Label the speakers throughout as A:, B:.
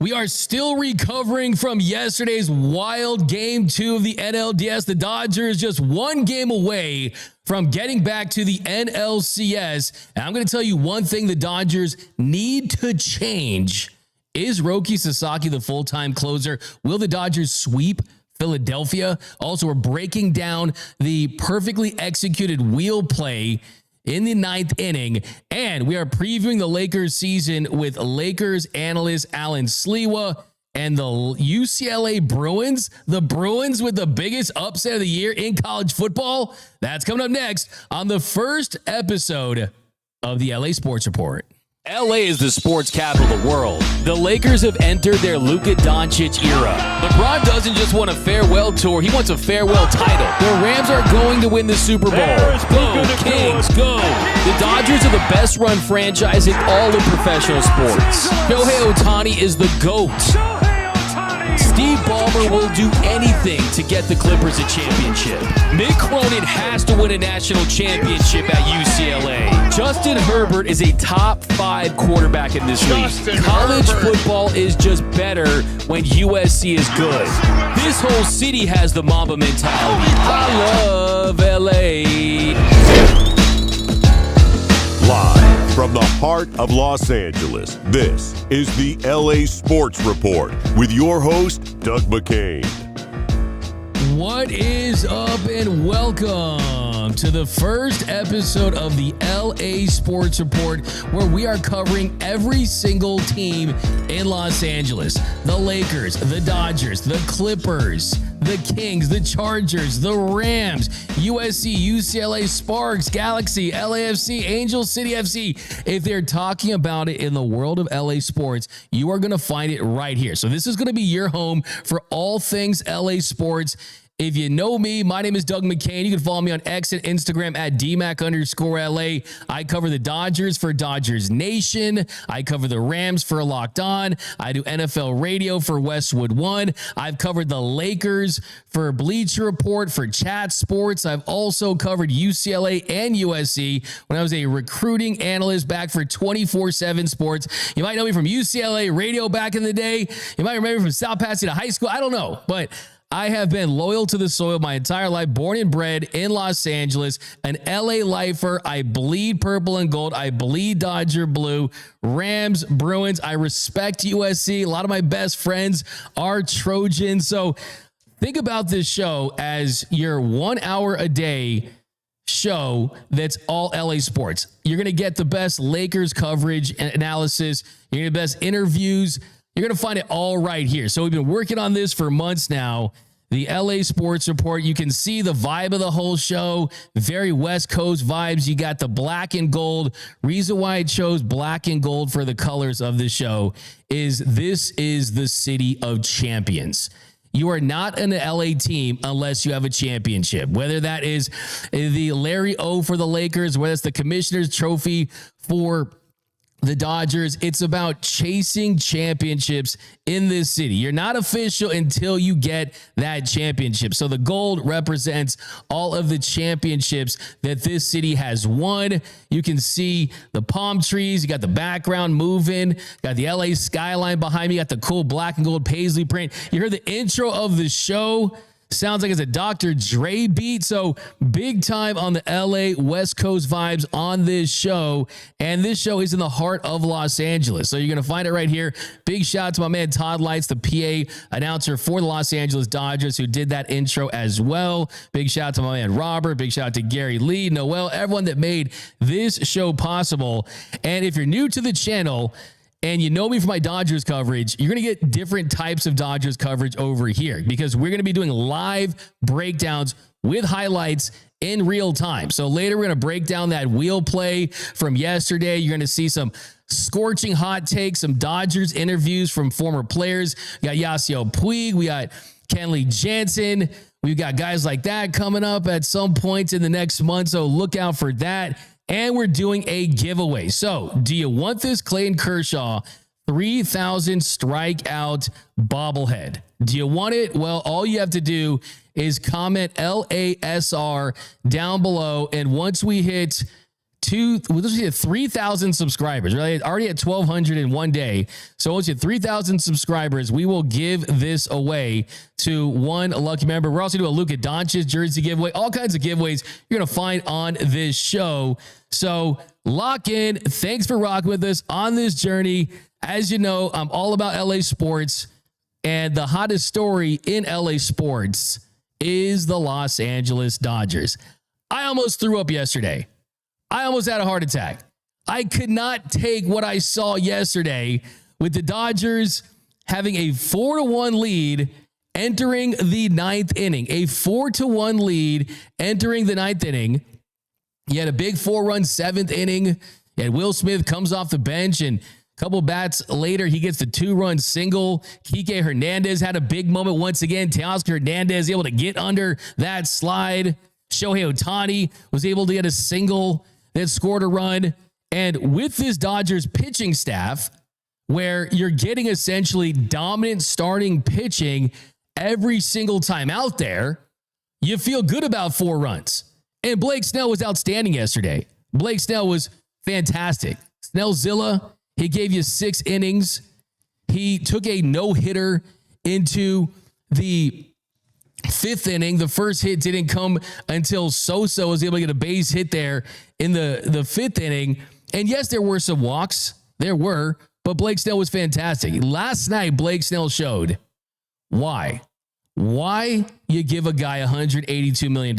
A: We are still recovering from yesterday's wild Game 2 of the NLDS. The Dodgers just one game away from getting back to the NLCS. And I'm going to tell you one thing the Dodgers need to change. Is Roki Sasaki the full-time closer? Will the Dodgers sweep Philadelphia? Also, we're breaking down the perfectly executed wheel play in the ninth inning, and we are previewing the Lakers season with Lakers analyst Allen Sliwa and the UCLA Bruins. The Bruins with the biggest upset of the year in college football. That's coming up next on the first episode of the LA Sports Report.
B: LA is the sports capital of the world. The Lakers have entered their Luka Doncic era. LeBron doesn't just want a farewell tour, he wants a farewell title. The Rams are going to win the Super Bowl. Go, Kings, go! The Dodgers are the best run franchise in all of professional sports. Shohei Ohtani is the GOAT. Steve Ballmer will do anything to get the Clippers a championship. Mick Cronin has to win a national championship at UCLA. Justin Herbert is a top 5 quarterback in this league. College football is just better when USC is good. This whole city has the Mamba mentality. I love LA.
C: Live from the heart of Los Angeles, this is the LA Sports Report with your host, Doug McKain.
A: What is up, and welcome to the first episode of the LA Sports Report, where we are covering every single team in Los Angeles. The Lakers, the Dodgers, the Clippers, the Kings, the Chargers, the Rams, USC, UCLA, Sparks, Galaxy, LAFC, Angel City FC. If they're talking about it in the world of LA sports, you are going to find it right here. So this is going to be your home for all things LA sports. If you know me, my name is Doug McKain. You can follow me on X and Instagram at DMac_LA. I cover the Dodgers for Dodgers Nation. I cover the Rams for Locked On. I do NFL radio for Westwood One. I've covered the Lakers for Bleacher Report, for Chat Sports. I've also covered UCLA and USC when I was a recruiting analyst back for 24/7 Sports. You might know me from UCLA radio back in the day. You might remember me from South Pasadena High School. I don't know, but I have been loyal to the soil my entire life, born and bred in Los Angeles, an LA lifer. I bleed purple and gold. I bleed Dodger blue. Rams, Bruins. I respect USC. A lot of my best friends are Trojans. So think about this show as your 1 hour a day show that's all LA sports. You're going to get the best Lakers coverage and analysis. You're going to get the best interviews. You're going to find it all right here. So we've been working on this for months now. The LA Sports Report. You can see the vibe of the whole show. Very West Coast vibes. You got the black and gold. Reason why I chose black and gold for the colors of the show is this is the city of champions. You are not an LA team unless you have a championship, whether that is the Larry O for the Lakers, whether it's the Commissioner's Trophy for the Dodgers. It's about chasing championships in this city. You're not official until you get that championship. So the gold represents all of the championships that this city has won. You can see the palm trees. You got the background moving. Got the LA skyline behind me. You got the cool black and gold paisley print. You heard the intro of the show. Sounds like it's a Dr. Dre beat. So big time on the LA West Coast vibes on this show. And this show is in the heart of Los Angeles. So you're going to find it right here. Big shout out to my man Todd Lights, the PA announcer for the Los Angeles Dodgers, who did that intro as well. Big shout out to my man Robert. Big shout out to Gary Lee, Noel, everyone that made this show possible. And if you're new to the channel, and you know me from my Dodgers coverage, you're going to get different types of Dodgers coverage over here because we're going to be doing live breakdowns with highlights in real time. So later we're going to break down that wheel play from yesterday. You're going to see some scorching hot takes, some Dodgers interviews from former players. We got Yasiel Puig. We got Kenley Jansen. We've got guys like that coming up at some point in the next month. So look out for that. And we're doing a giveaway. So do you want this Clayton Kershaw 3,000 strikeout bobblehead? Do you want it? Well, all you have to do is comment LASR down below. And once we hit 3,000 subscribers. Right? Already at 1,200 in one day. So once you hit 3,000 subscribers, we will give this away to one lucky member. We're also doing a Luka Doncic jersey giveaway. All kinds of giveaways you're going to find on this show. So lock in. Thanks for rocking with us on this journey. As you know, I'm all about LA sports. And the hottest story in LA sports is the Los Angeles Dodgers. I almost threw up yesterday. I almost had a heart attack. I could not take what I saw yesterday with the Dodgers having a 4-1 lead entering the ninth inning. A 4-1 lead entering the ninth inning. You had a big 4-run seventh inning, and Will Smith comes off the bench, and a couple bats later, he gets the 2-run single. Kike Hernandez had a big moment once again. Teoscar Hernandez able to get under that slide. Shohei Ohtani was able to get a single that scored a run. And with this Dodgers pitching staff, where you're getting essentially dominant starting pitching every single time out there, you feel good about 4 runs. And Blake Snell was outstanding yesterday. Blake Snell was fantastic. Snellzilla, he gave you 6 innings. He took a no-hitter into the 5th inning. The first hit didn't come until Sosa was able to get a base hit there in the 5th inning. And yes, there were some walks. There were. But Blake Snell was fantastic. Last night, Blake Snell showed why you give a guy $182 million.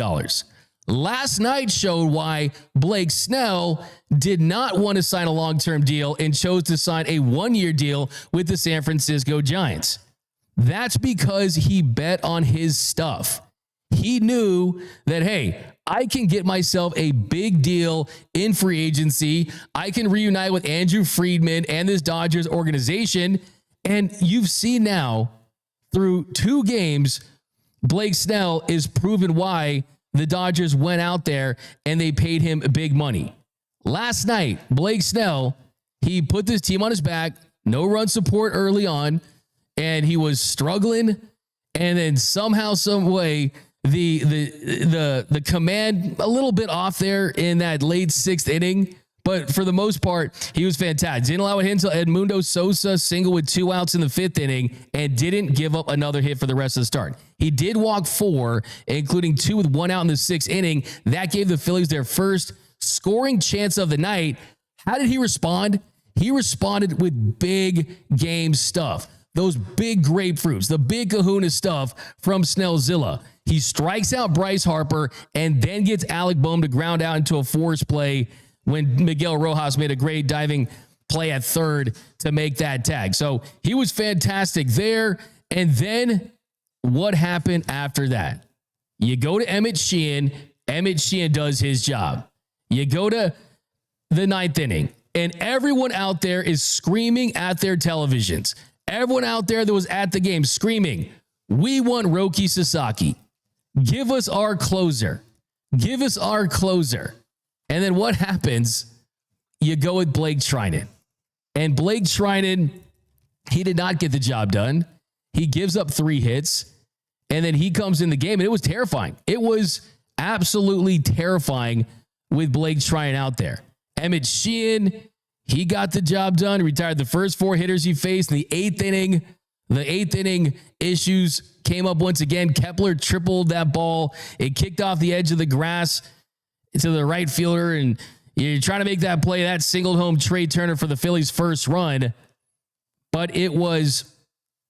A: Last night showed why Blake Snell did not want to sign a long-term deal and chose to sign a 1-year deal with the San Francisco Giants. That's because he bet on his stuff. He knew that, hey, I can get myself a big deal in free agency. I can reunite with Andrew Friedman and this Dodgers organization. And you've seen now through 2 games, Blake Snell is proven why the Dodgers went out there and they paid him big money. Last night, Blake Snell, he put this team on his back, no run support early on, and he was struggling. And then somehow, some way, the command a little bit off there in that late 6th inning. But for the most part, he was fantastic. Didn't allow a hit until Edmundo Sosa single with 2 outs in the 5th inning and didn't give up another hit for the rest of the start. He did walk 4, including 2 with 1 out in the 6th inning. That gave the Phillies their first scoring chance of the night. How did he respond? He responded with big game stuff. Those big grapefruits, the big kahuna stuff from Snellzilla. He strikes out Bryce Harper and then gets Alec Boehm to ground out into a force play when Miguel Rojas made a great diving play at third to make that tag. So he was fantastic there. And then what happened after that? You go to Emmett Sheehan. Emmett Sheehan does his job. You go to the 9th inning, and everyone out there is screaming at their televisions. Everyone out there that was at the game screaming, "We want Roki Sasaki. Give us our closer. Give us our closer." And then what happens? You go with Blake Treinen. And Blake Treinen, he did not get the job done. He gives up 3 hits. And then he comes in the game, and it was terrifying. It was absolutely terrifying with Blake Treinen out there. Emmett Sheehan, he got the job done. Retired the first 4 hitters he faced in the 8th inning. The 8th inning issues came up once again. Kepler tripled that ball. It kicked off the edge of the grass to the right fielder, and you're trying to make that play. That singled home Trey Turner for the Phillies' first run. But it was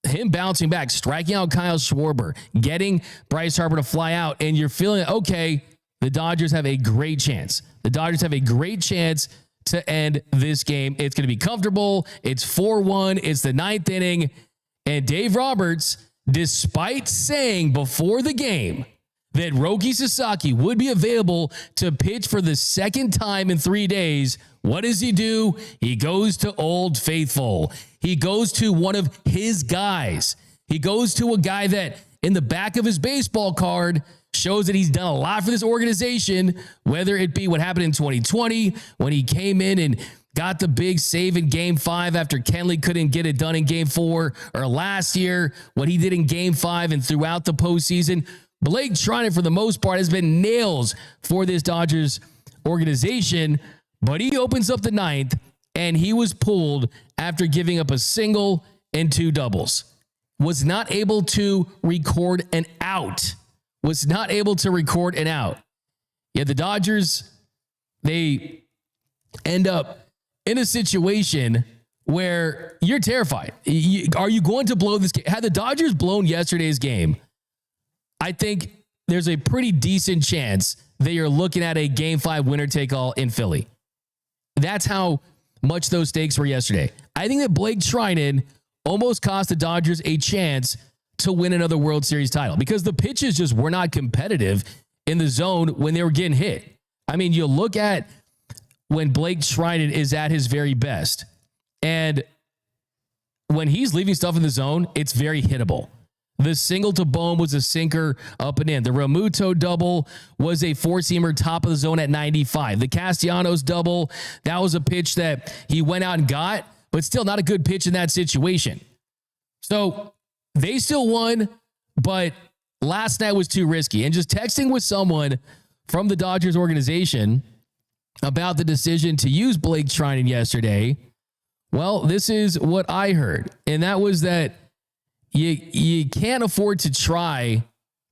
A: him bouncing back, striking out Kyle Schwarber, getting Bryce Harper to fly out, and you're feeling, okay, the Dodgers have a great chance. The Dodgers have a great chance to end this game. It's going to be comfortable. It's 4-1. It's the 9th inning. And Dave Roberts, despite saying before the game that Roki Sasaki would be available to pitch for the 2nd time in 3 days, what does he do? He goes to Old Faithful. He goes to one of his guys. He goes to a guy that in the back of his baseball card shows that he's done a lot for this organization, whether it be what happened in 2020 when he came in and got the big save in Game 5 after Kenley couldn't get it done in Game 4, or last year, what he did in Game 5 and throughout the postseason. Blake Treinen, for the most part, has been nails for this Dodgers organization. But he opens up the ninth, and he was pulled after giving up a single and 2 doubles. Was not able to record an out. Yet the Dodgers, they end up in a situation where you're terrified. Are you going to blow this game? Had the Dodgers blown yesterday's game, I think there's a pretty decent chance that you're looking at a Game 5 winner-take-all in Philly. That's how much those stakes were yesterday. I think that Blake Treinen almost cost the Dodgers a chance to win another World Series title because the pitches just were not competitive in the zone when they were getting hit. I mean, you look at when Blake Treinen is at his very best, and when he's leaving stuff in the zone, it's very hittable. The single to Bohm was a sinker up and in. The Realmuto double was a four-seamer top of the zone at 95. The Castellanos double, that was a pitch that he went out and got, but still not a good pitch in that situation. So they still won, but last night was too risky. And just texting with someone from the Dodgers organization about the decision to use Blake Treinen yesterday, well, this is what I heard. And that was that you can't afford to try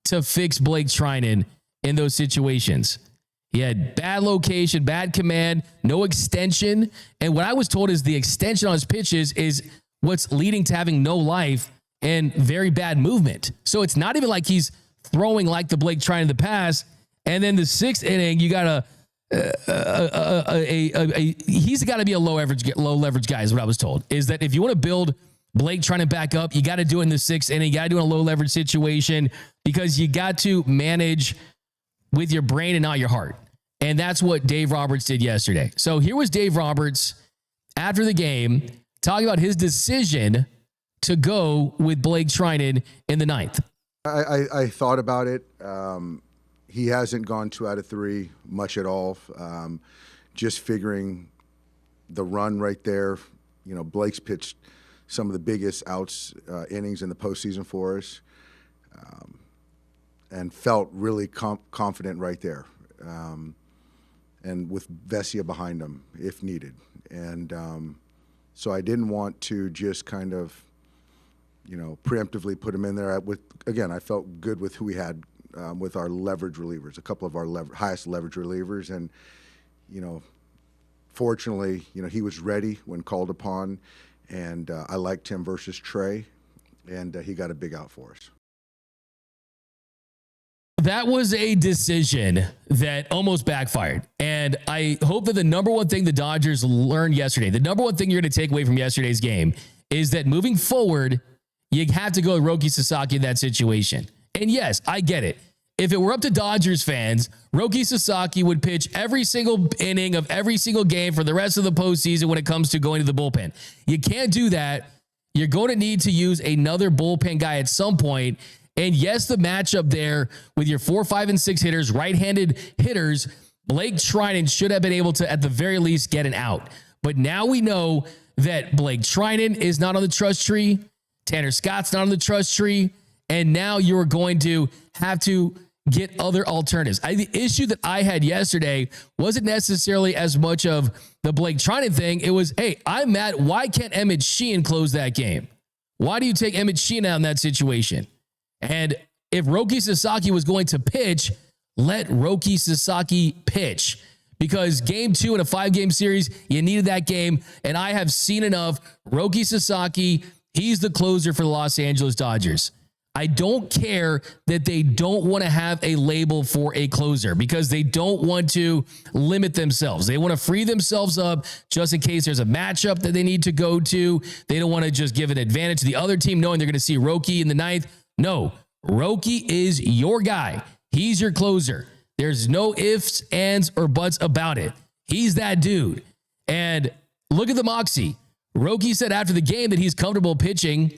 A: to fix Blake Treinen in those situations. He had bad location, bad command, no extension. And what I was told is the extension on his pitches is what's leading to having no life and very bad movement. So it's not even like he's throwing like the Blake Treinen in the past. And then the 6th inning, you got he's got to be a low leverage guy is what I was told, is that if you want to build Blake Treinen back up, you got to do it in the 6th inning. You got to do it in a low leverage situation because you got to manage with your brain and not your heart. And that's what Dave Roberts did yesterday. So here was Dave Roberts after the game talking about his decision to go with Blake Treinen in the 9th.
D: I thought about it. He hasn't gone 2 out of 3 much at all. Just figuring the run right there. You know, Blake's pitched some of the biggest outs innings in the postseason for us, and felt really confident right there. And with Vesia behind him if needed. And so I didn't want to just kind of, you know, preemptively put him in there. Again, I felt good with who we had with our leverage relievers, a couple of our highest leverage relievers. And, you know, fortunately, you know, he was ready when called upon. And I liked him versus Trey, and he got a big out for us.
A: That was a decision that almost backfired. And I hope that the number one thing the Dodgers learned yesterday, the number one thing you're going to take away from yesterday's game is that moving forward, you have to go with Roki Sasaki in that situation. And yes, I get it. If it were up to Dodgers fans, Roki Sasaki would pitch every single inning of every single game for the rest of the postseason when it comes to going to the bullpen. You can't do that. You're going to need to use another bullpen guy at some point. And yes, the matchup there with your 4, 5, and 6 hitters, right-handed hitters, Blake Treinen should have been able to, at the very least, get an out. But now we know that Blake Treinen is not on the trust tree. Tanner Scott's not on the trust tree. And now you're going to have to get other alternatives. The issue that I had yesterday wasn't necessarily as much of the Blake Treinen thing. It was, hey, I'm mad. Why can't Emmett Sheehan close that game? Why do you take Emmett Sheehan out in that situation? And if Roki Sasaki was going to pitch, let Roki Sasaki pitch. Because game 2 in a 5-game series, you needed that game. And I have seen enough. Roki Sasaki, he's the closer for the Los Angeles Dodgers. I don't care that they don't want to have a label for a closer because they don't want to limit themselves. They want to free themselves up just in case there's a matchup that they need to go to. They don't want to just give an advantage to the other team knowing they're going to see Roki in the 9th. No, Roki is your guy. He's your closer. There's no ifs, ands, or buts about it. He's that dude. And look at the moxie. Roki said after the game that he's comfortable pitching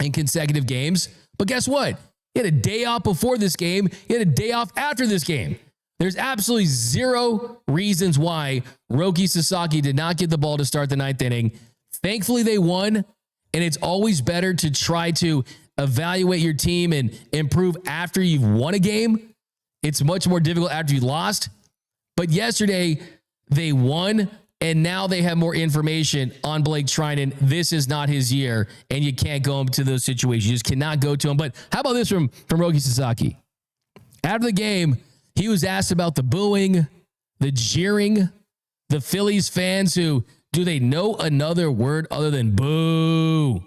A: in consecutive games. But guess what? He had a day off before this game. He had a day off after this game. There's absolutely zero reasons why Roki Sasaki did not get the ball to start the 9th inning. Thankfully, they won, and it's always better to try to evaluate your team and improve after you've won a game. It's much more difficult after you lost. But yesterday, They won, and now they have more information on Blake Trinan. This is not his year, and you can't go into those situations. You just cannot go to him. But how about this from Roki Sasaki? After the game, he was asked about the booing, the jeering, the Phillies fans who, do they know another word other than boo?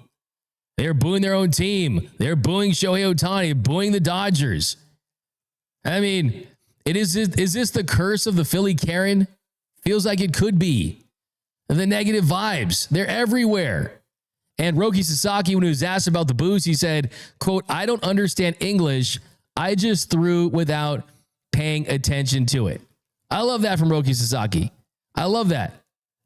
A: They're booing their own team. They're booing Shohei Ohtani, booing the Dodgers. I mean, is this the curse of the Philly Karen? Feels like it could be. The negative vibes, they're everywhere. And Roki Sasaki, when he was asked about the boos, he said, quote, "I don't understand English. I just threw without paying attention to it." I love that from Roki Sasaki. I love that.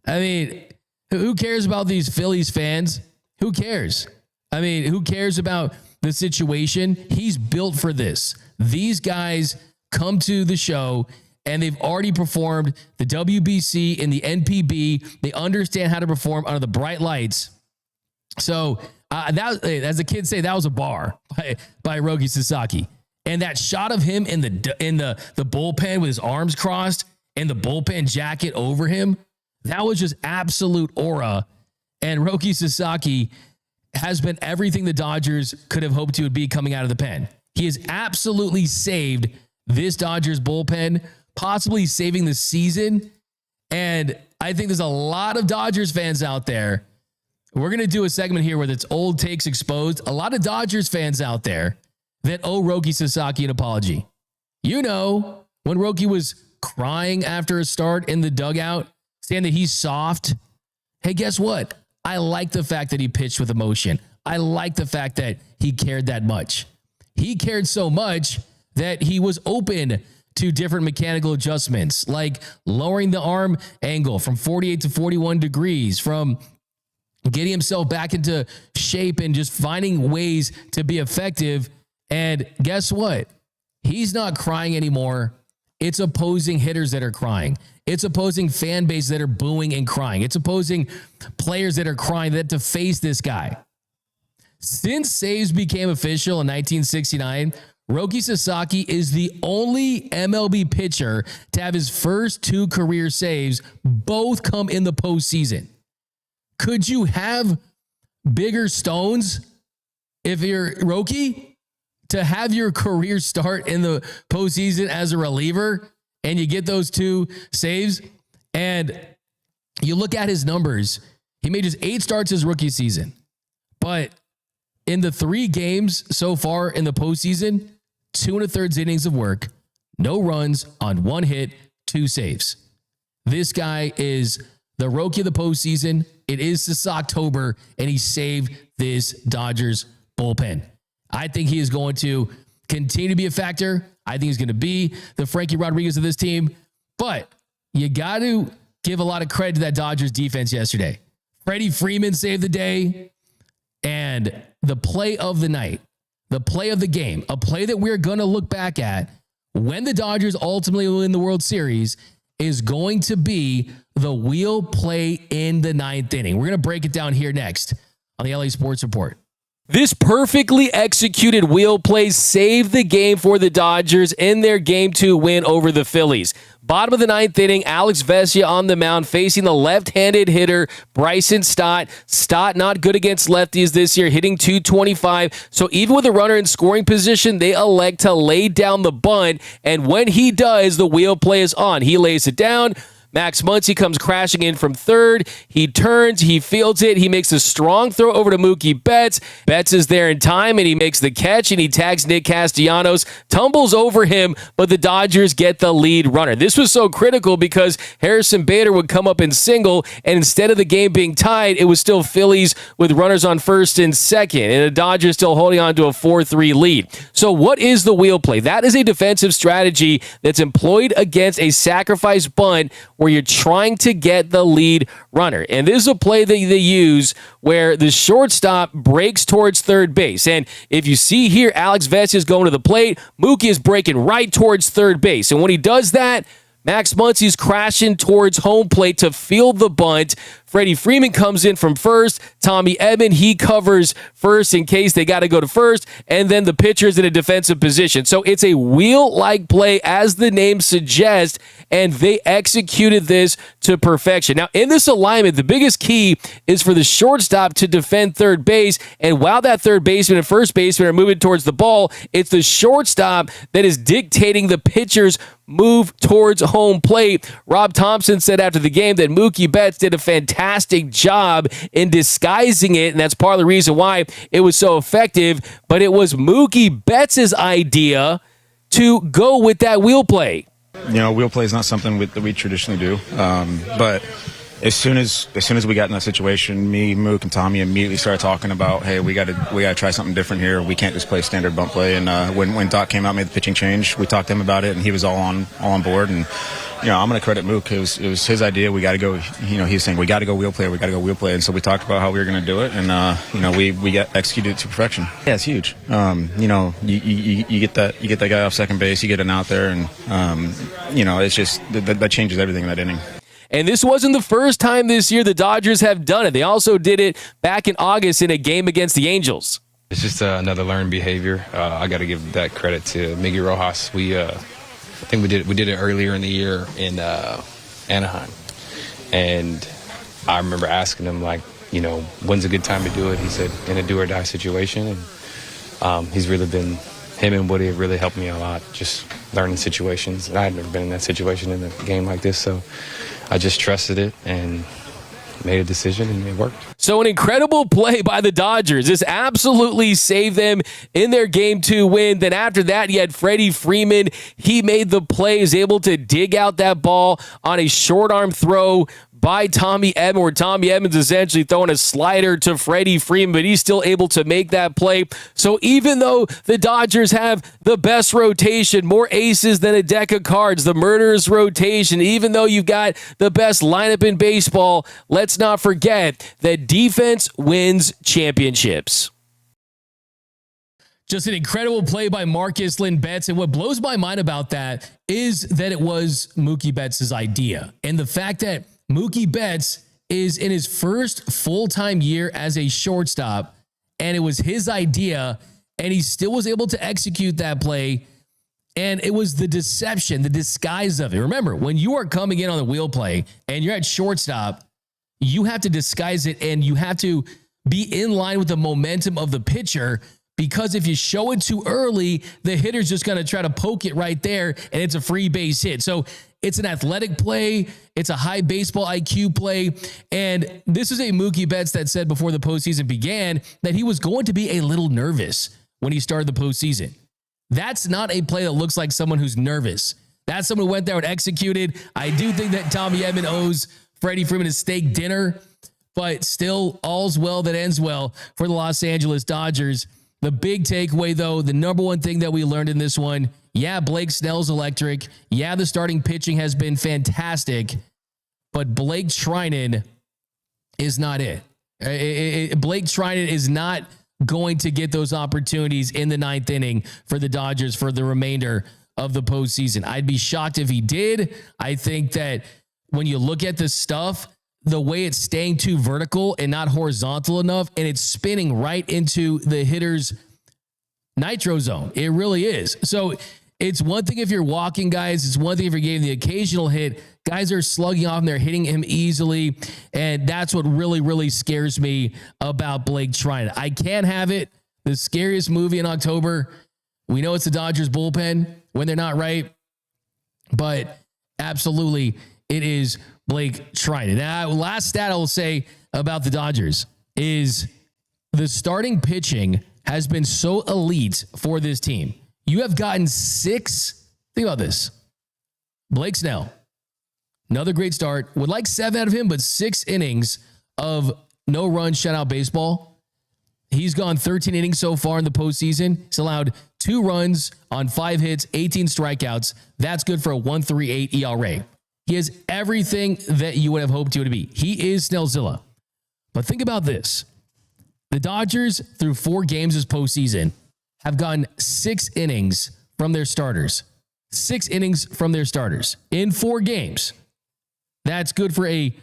A: I mean, who cares about these Phillies fans? Who cares? I mean, who cares about the situation? He's built for this. These guys come to the show and they've already performed the WBC and the NPB. They understand how to perform under the bright lights. So that, as the kids say, that was a bar by Roki Sasaki. And that shot of him in the bullpen with his arms crossed and the bullpen jacket over him, that was just absolute aura. And Roki Sasaki has been everything the Dodgers could have hoped he would be coming out of the pen. He has absolutely saved this Dodgers bullpen, possibly saving the season. And I think there's a lot of Dodgers fans out there. We're going to do a segment here where it's old takes exposed. A lot of Dodgers fans out there that owe Roki Sasaki an apology. You know, when Roki was crying after a start in the dugout, saying that he's soft. Hey, guess what? I like the fact that he pitched with emotion. I like the fact that he cared that much. He cared so much that he was open to different mechanical adjustments, like lowering the arm angle from 48 to 41 degrees, from getting himself back into shape and just finding ways to be effective. And guess what? He's not crying anymore. It's opposing hitters that are crying. It's opposing fan base that are booing and crying. It's opposing players that are crying that have to face this guy. Since saves became official in 1969, Roki Sasaki is the only MLB pitcher to have his first two career saves both come in the postseason. Could you have bigger stones if you're Roki to have your career start in the postseason as a reliever and you get those two saves? And you look at his numbers, he made just 8 starts his rookie season, but in the 3 games so far in the postseason, 2 1/3 innings of work, no runs on 1 hit, 2 saves. This guy is the Roki of the postseason. It is Sasoctober, and he saved this Dodgers bullpen. I think he is going to continue to be a factor. I think he's going to be the Frankie Rodriguez of this team. But you got to give a lot of credit to that Dodgers defense yesterday. Freddie Freeman saved the day. And the play of the night, the play of the game, a play that we're going to look back at when the Dodgers ultimately win the World Series, is going to be the wheel play in the 9th inning. We're going to break it down here next on the LA Sports Report.
B: This perfectly executed wheel play saved the game for the Dodgers in their Game 2 win over the Phillies. Bottom of the 9th inning, Alex Vesia on the mound facing the left-handed hitter, Bryson Stott. Stott not good against lefties this year, hitting .225. So even with a runner in scoring position, they elect to lay down the bunt. And when he does, the wheel play is on. He lays it down. Max Muncy comes crashing in from third. He turns, he fields it. He makes a strong throw over to Mookie Betts. Betts is there in time, and he makes the catch, and he tags Nick Castellanos, tumbles over him, but the Dodgers get the lead runner. This was so critical because Harrison Bader would come up in single, and instead of the game being tied, it was still Phillies with runners on first and second, and the Dodgers still holding on to a 4-3 lead. So what is the wheel play? That is a defensive strategy that's employed against a sacrifice bunt where you're trying to get the lead runner. And this is a play that they use where the shortstop breaks towards third base. And if you see here, Alex Vesia is going to the plate. Mookie is breaking right towards third base. And when he does that, Max Muncy's crashing towards home plate to field the bunt Freddie Freeman comes in from first. Tommy Edman, he covers first in case they got to go to first. And then the pitcher's in a defensive position. So it's a wheel-like play, as the name suggests, and they executed this to perfection. Now, in this alignment, the biggest key is for the shortstop to defend third base. And while that third baseman and first baseman are moving towards the ball, it's the shortstop that is dictating the pitcher's move towards home plate. Rob Thompson said after the game that Mookie Betts did a fantastic job in disguising it, and that's part of the reason why it was so effective. But it was Mookie Betts' idea to go with that wheel play.
E: You know, wheel play is not something that we traditionally do, but as soon as we got in that situation, me, Mook, and Tommy immediately started talking about, hey, we got to try something different here. We can't just play standard bunt play. And when Doc came out and made the pitching change, we talked to him about it, and he was all on board. And you know, I'm going to credit Mook. It was his idea. We got to go. You know, he's saying we got to go wheel play. We got to go wheel play. And so we talked about how we were going to do it, and you know, we got executed it to perfection. Yeah, it's huge. You know, you get that guy off second base, you get an out there, and you know, it's just that changes everything in that inning.
B: And this wasn't the first time this year the Dodgers have done it. They also did it back in August in a game against the Angels.
F: It's just another learned behavior. I got to give that credit to Miggy Rojas. I think we did it earlier in the year in Anaheim, and I remember asking him, like, you know, when's a good time to do it? He said in a do or die situation, and he's really been, him and Woody have really helped me a lot, just learning situations. And I had never been in that situation in a game like this, so I just trusted it and made a decision, and it worked.
B: So an incredible play by the Dodgers. This absolutely saved them in their Game 2 win. Then after that, you had Freddie Freeman. He made the play, is able to dig out that ball on a short arm throw by Tommy Edman, where Tommy Edman's essentially throwing a slider to Freddie Freeman, but he's still able to make that play. So even though the Dodgers have the best rotation, more aces than a deck of cards, the murderous rotation, even though you've got the best lineup in baseball, let's not forget that defense wins championships.
A: Just an incredible play by Marcus Lynn Betts. And what blows my mind about that is that it was Mookie Betts' idea. And the fact that Mookie Betts is in his first full-time year as a shortstop, and it was his idea, and he still was able to execute that play. And it was the deception, the disguise of it. Remember, when you are coming in on the wheel play and you're at shortstop, you have to disguise it, and you have to be in line with the momentum of the pitcher, because if you show it too early, the hitter's just going to try to poke it right there, and it's a free base hit. So it's an athletic play. It's a high baseball IQ play. And this is a Mookie Betts that said before the postseason began that he was going to be a little nervous when he started the postseason. That's not a play that looks like someone who's nervous. That's someone who went there and executed. I do think that Tommy Edman owes Freddie Freeman a steak dinner, but still, all's well that ends well for the Los Angeles Dodgers. The big takeaway, though, the number one thing that we learned in this one, yeah, Blake Snell's electric. Yeah, the starting pitching has been fantastic, but Blake Treinen is not it. Blake Treinen is not going to get those opportunities in the ninth inning for the Dodgers for the remainder of the postseason. I'd be shocked if he did. I think that when you look at this stuff, the way it's staying too vertical and not horizontal enough, and it's spinning right into the hitter's nitro zone. It really is. So it's one thing if you're walking guys. It's one thing if you're getting the occasional hit. Guys are slugging off and they're hitting him easily. And that's what really, really scares me about Blake Treinen. I can't have it. The scariest movie in October. We know it's the Dodgers bullpen when they're not right. But absolutely, it is Blake Treinen. Now, last stat I will say about the Dodgers is the starting pitching has been so elite for this team. You have gotten 6, think about this. Blake Snell, another great start. Would like 7 out of him, but 6 innings of no-run shutout baseball. He's gone 13 innings so far in the postseason. He's allowed 2 runs on 5 hits, 18 strikeouts. That's good for a 1.38 ERA. He has everything that you would have hoped he would be. He is Snellzilla. But think about this. The Dodgers, through 4 games this postseason, have gotten 6 innings from their starters. 6 innings from their starters in 4 games. That's good for a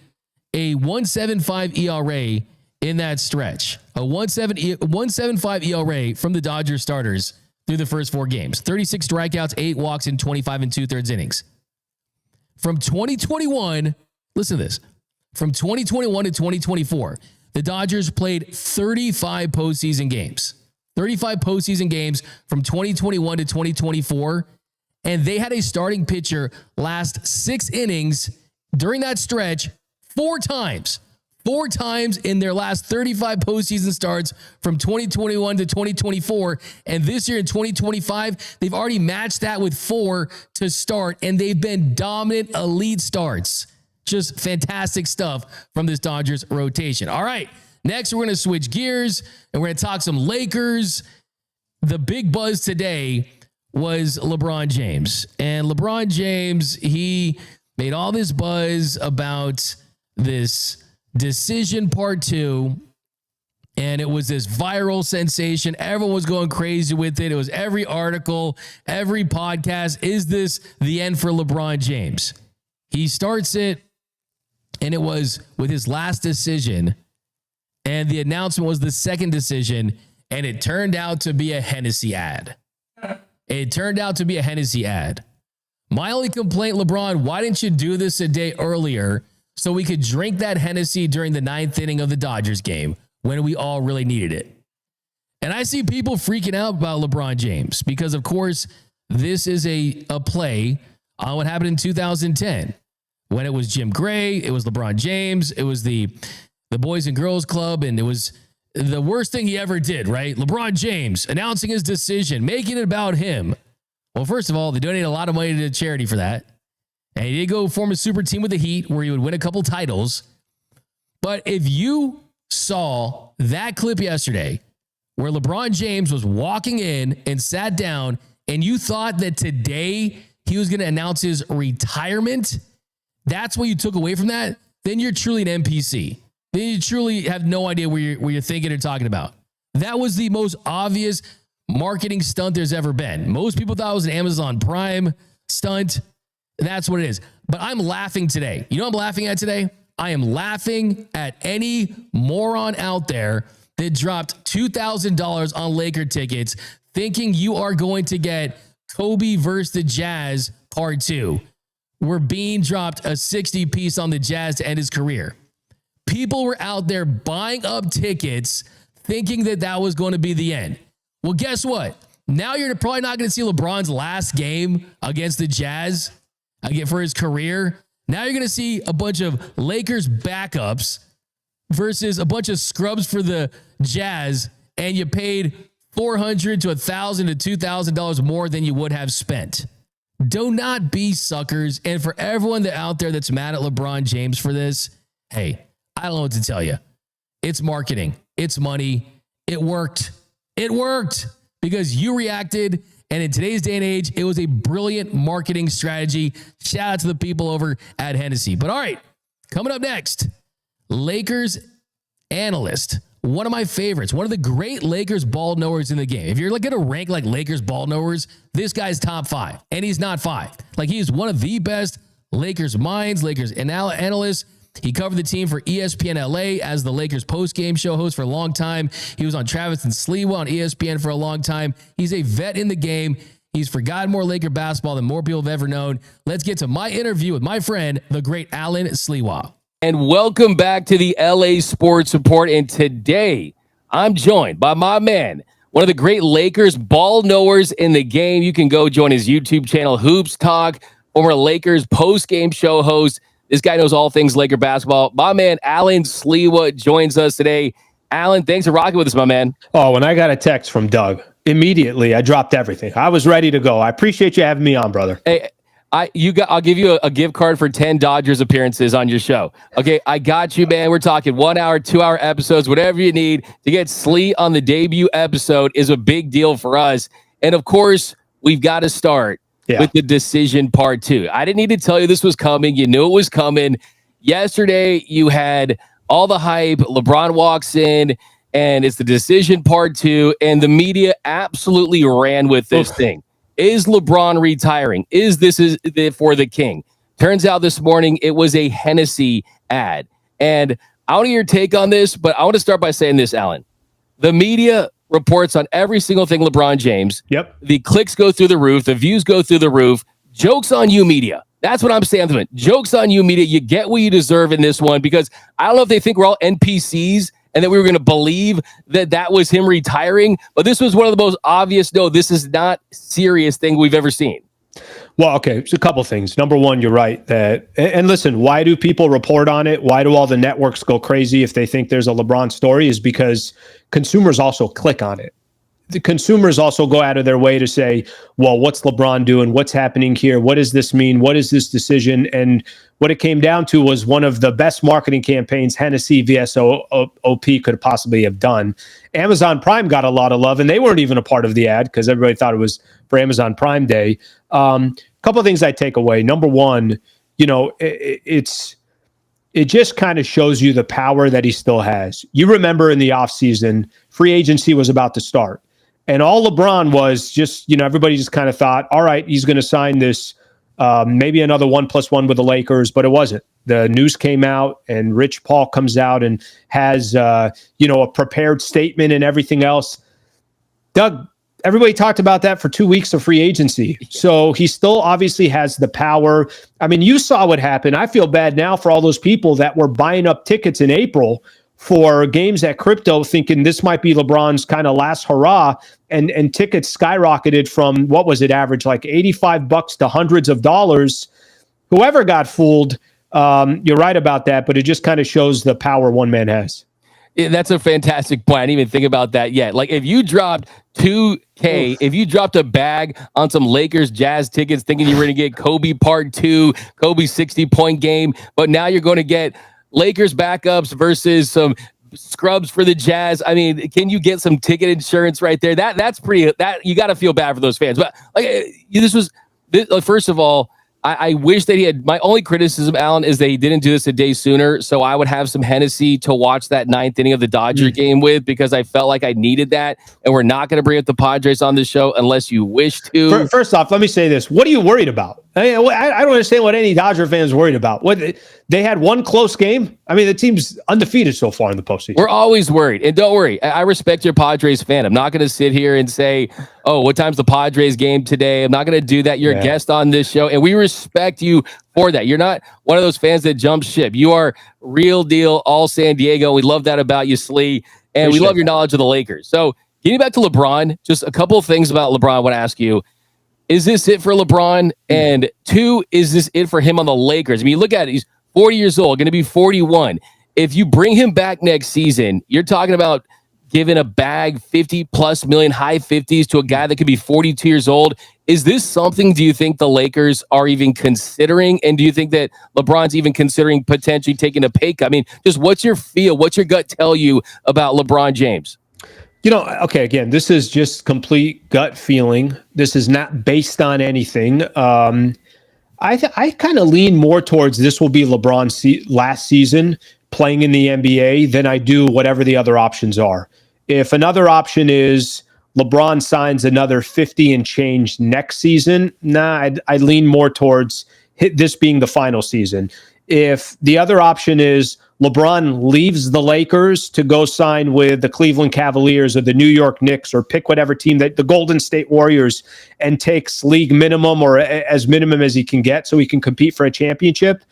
A: a 1.75 ERA in that stretch. A 1.75 ERA from the Dodgers starters through the first 4 games. 36 strikeouts, 8 walks in 25 2/3 innings. From 2021, listen to this. From 2021 to 2024, the Dodgers played 35 postseason games. 35 postseason games from 2021 to 2024. And they had a starting pitcher last 6 innings during that stretch 4 times. 4 times in their last 35 postseason starts from 2021 to 2024. And this year in 2025, they've already matched that with 4 to start. And they've been dominant elite starts. Just fantastic stuff from this Dodgers rotation. All right, next we're going to switch gears and we're going to talk some Lakers. The big buzz today was LeBron James. And LeBron James, he made all this buzz about this decision part 2. And it was this viral sensation. Everyone was going crazy with it. It was every article, every podcast. Is this the end for LeBron James? He starts it, and it was with his last decision. And the announcement was the second decision, and it turned out to be a Hennessy ad. It turned out to be a Hennessy ad. My only complaint, LeBron, why didn't you do this a day earlier so we could drink that Hennessy during the 9th inning of the Dodgers game when we all really needed it? And I see people freaking out about LeBron James because, of course, this is a play on what happened in 2010 when it was Jim Gray, it was LeBron James, it was the Boys and Girls Club, and it was the worst thing he ever did, right? LeBron James announcing his decision, making it about him. Well, first of all, they donated a lot of money to charity for that. And he did go form a super team with the Heat where he would win a couple titles. But if you saw that clip yesterday where LeBron James was walking in and sat down and you thought that today he was going to announce his retirement, that's what you took away from that, then you're truly an NPC. Then you truly have no idea what you're thinking or talking about. That was the most obvious marketing stunt there's ever been. Most people thought it was an Amazon Prime stunt. That's what it is. But I'm laughing today. You know what I'm laughing at today? I am laughing at any moron out there that dropped $2,000 on Laker tickets thinking you are going to get Kobe versus the Jazz part 2. We're being dropped a 60 piece on the Jazz to end his career. People were out there buying up tickets thinking that that was going to be the end. Well, guess what? Now you're probably not going to see LeBron's last game against the Jazz again for his career. Now you're going to see a bunch of Lakers backups versus a bunch of scrubs for the Jazz, and you paid $400 to $1,000 to $2,000 more than you would have spent. Do not be suckers. And for everyone out there that's mad at LeBron James for this, hey, I don't know what to tell you. It's marketing. It's money. It worked. It worked because you reacted. And in today's day and age, it was a brilliant marketing strategy. Shout out to the people over at Hennessy. But all right, coming up next, Lakers analyst, one of my favorites, one of the great Lakers ball knowers in the game. If you're going to rank like Lakers ball knowers, this guy's top 5, and he's not 5. Like, he is one of the best Lakers minds, Lakers analysts. He covered the team for ESPN LA as the Lakers post-game show host for a long time. He was on Travis and Sliwa on ESPN for a long time. He's a vet in the game. He's forgotten more Laker basketball than more people have ever known. Let's get to my interview with my friend, the great Allen Sliwa.
B: And welcome back to the LA Sports Report. And today, I'm joined by my man, one of the great Lakers ball knowers in the game. You can go join his YouTube channel, Hoops Talk, former Lakers post-game show host. This guy knows all things Laker basketball. My man, Allen Sliwa, joins us today. Allen, thanks for rocking with us, my man.
G: Oh, when I got a text from Doug, immediately I dropped everything. I was ready to go. I appreciate you having me on, brother.
B: Hey, I'll give you a gift card for 10 Dodgers appearances on your show. Okay, I got you, man. We're talking 1 hour, 2 hour episodes, whatever you need. To get Slee on the debut episode is a big deal for us. And of course, we've got to start with the decision part 2. I didn't need to tell you this was coming. You knew it was coming. Yesterday, you had all the hype. LeBron walks in, and it's the decision part 2, and the media absolutely ran with this thing. Is LeBron retiring? Is this for the king? Turns out this morning it was a Hennessy ad. And I want your take on this, but I want to start by saying this, Allen. The media reports on every single thing LeBron James.
G: Yep.
B: The clicks go through the roof. The views go through the roof. Joke's on you, media. That's what I'm saying. Joke's on you, media. You get what you deserve in this one, because I don't know if they think we're all NPCs and that we were going to believe that was him retiring. But this was one of the most obvious, no, this is not serious thing we've ever seen.
G: Well, okay, it's a couple things. Number one, you're right that, and listen, why do people report on it? Why do all the networks go crazy if they think there's a LeBron story? Is because consumers also click on it. The consumers also go out of their way to say, well, what's LeBron doing? What's happening here? What does this mean? What is this decision? And what it came down to was one of the best marketing campaigns Hennessy VSOP could possibly have done. Amazon Prime got a lot of love, and they weren't even a part of the ad because everybody thought it was for Amazon Prime Day. Couple of things I take away. Number one, it just kind of shows you the power that he still has. You remember in the offseason, free agency was about to start. And all LeBron was just, everybody just kind of thought, all right, he's going to sign this, maybe another 1+1 with the Lakers, but it wasn't. The news came out and Rich Paul comes out and has, a prepared statement and everything else. Doug, everybody talked about that for 2 weeks of free agency. So he still obviously has the power. I mean, you saw what happened. I feel bad now for all those people that were buying up tickets in April for games at Crypto thinking this might be LeBron's kind of last hurrah, and tickets skyrocketed from, what was it, average like $85 to hundreds of dollars. Whoever got fooled, you're right about that, but it just kind of shows the power one man has.
B: Yeah, that's a fantastic point. I didn't even think about that yet. Like, if you dropped $2K, if you dropped a bag on some Lakers Jazz tickets thinking you were going to get Kobe Part 2, Kobe 60-point game, but now you're going to get Lakers backups versus some scrubs for the Jazz. I mean, can you get some ticket insurance right there? That's pretty. That you got to feel bad for those fans. But first of all, I wish that he had. My only criticism, Allen, is that he didn't do this a day sooner. So I would have some Hennessy to watch that ninth inning of the Dodger game with, because I felt like I needed that. And we're not going to bring up the Padres on the show unless you wish to.
G: First off, let me say this. What are you worried about? I don't understand what any Dodger fan is worried about. What, they had one close game? I mean, the team's undefeated so far in the postseason.
B: We're always worried. And don't worry, I respect your Padres fan. I'm not going to sit here and say, oh, what time's the Padres game today? I'm not going to do that. You're a guest on this show, and we respect you for that. You're not one of those fans that jump ship. You are real deal, all San Diego. We love that about you, Slee, and we love your knowledge of the Lakers. So getting back to LeBron, just a couple of things about LeBron I want to ask you. Is this it for LeBron? And two, is this it for him on the Lakers? I mean, you look at it, he's 40 years old, going to be 41. If you bring him back next season, you're talking about giving a bag 50+ million, high 50s to a guy that could be 42 years old. Is this something, do you think the Lakers are even considering? And do you think that LeBron's even considering potentially taking a pay cut? I mean, just what's your feel? What's your gut tell you about LeBron James?
G: Okay, again, this is just complete gut feeling. This is not based on anything. I kind of lean more towards this will be LeBron's last season playing in the NBA than I do whatever the other options are. If another option is LeBron signs another 50 and change next season, I'd lean more towards this being the final season. If the other option is LeBron leaves the Lakers to go sign with the Cleveland Cavaliers or the New York Knicks, or pick whatever team, that the Golden State Warriors, and takes league minimum or as minimum as he can get so he can compete for a championship,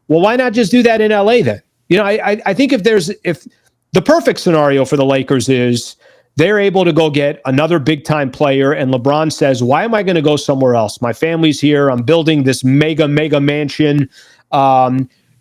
G: well, why not just do that in LA then? I think if the perfect scenario for the Lakers is they're able to go get another big time player, and LeBron says, why am I going to go somewhere else? My family's here. I'm building this mega mansion.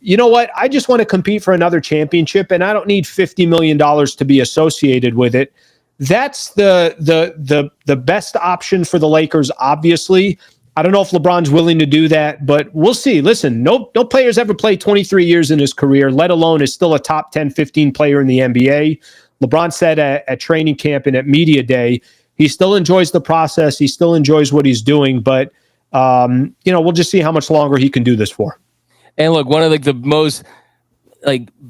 G: You know what? I just want to compete for another championship, and I don't need $50 million to be associated with it. That's the best option for the Lakers, obviously. I don't know if LeBron's willing to do that, but we'll see. Listen, no player's ever played 23 years in his career, let alone is still a top 10, 15 player in the NBA. LeBron said at training camp and at media day, he still enjoys the process. He still enjoys what he's doing, but we'll just see how much longer he can do this for.
B: And look, one of the most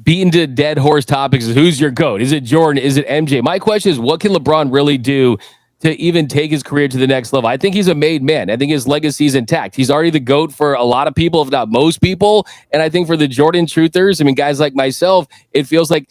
B: beaten to dead horse topics is who's your GOAT? Is it Jordan? Is it MJ? My question is, what can LeBron really do to even take his career to the next level. I think he's a made man. I think his legacy is intact. He's already the GOAT for a lot of people, if not most people. And I think for the Jordan truthers, I mean, guys like myself, it feels like,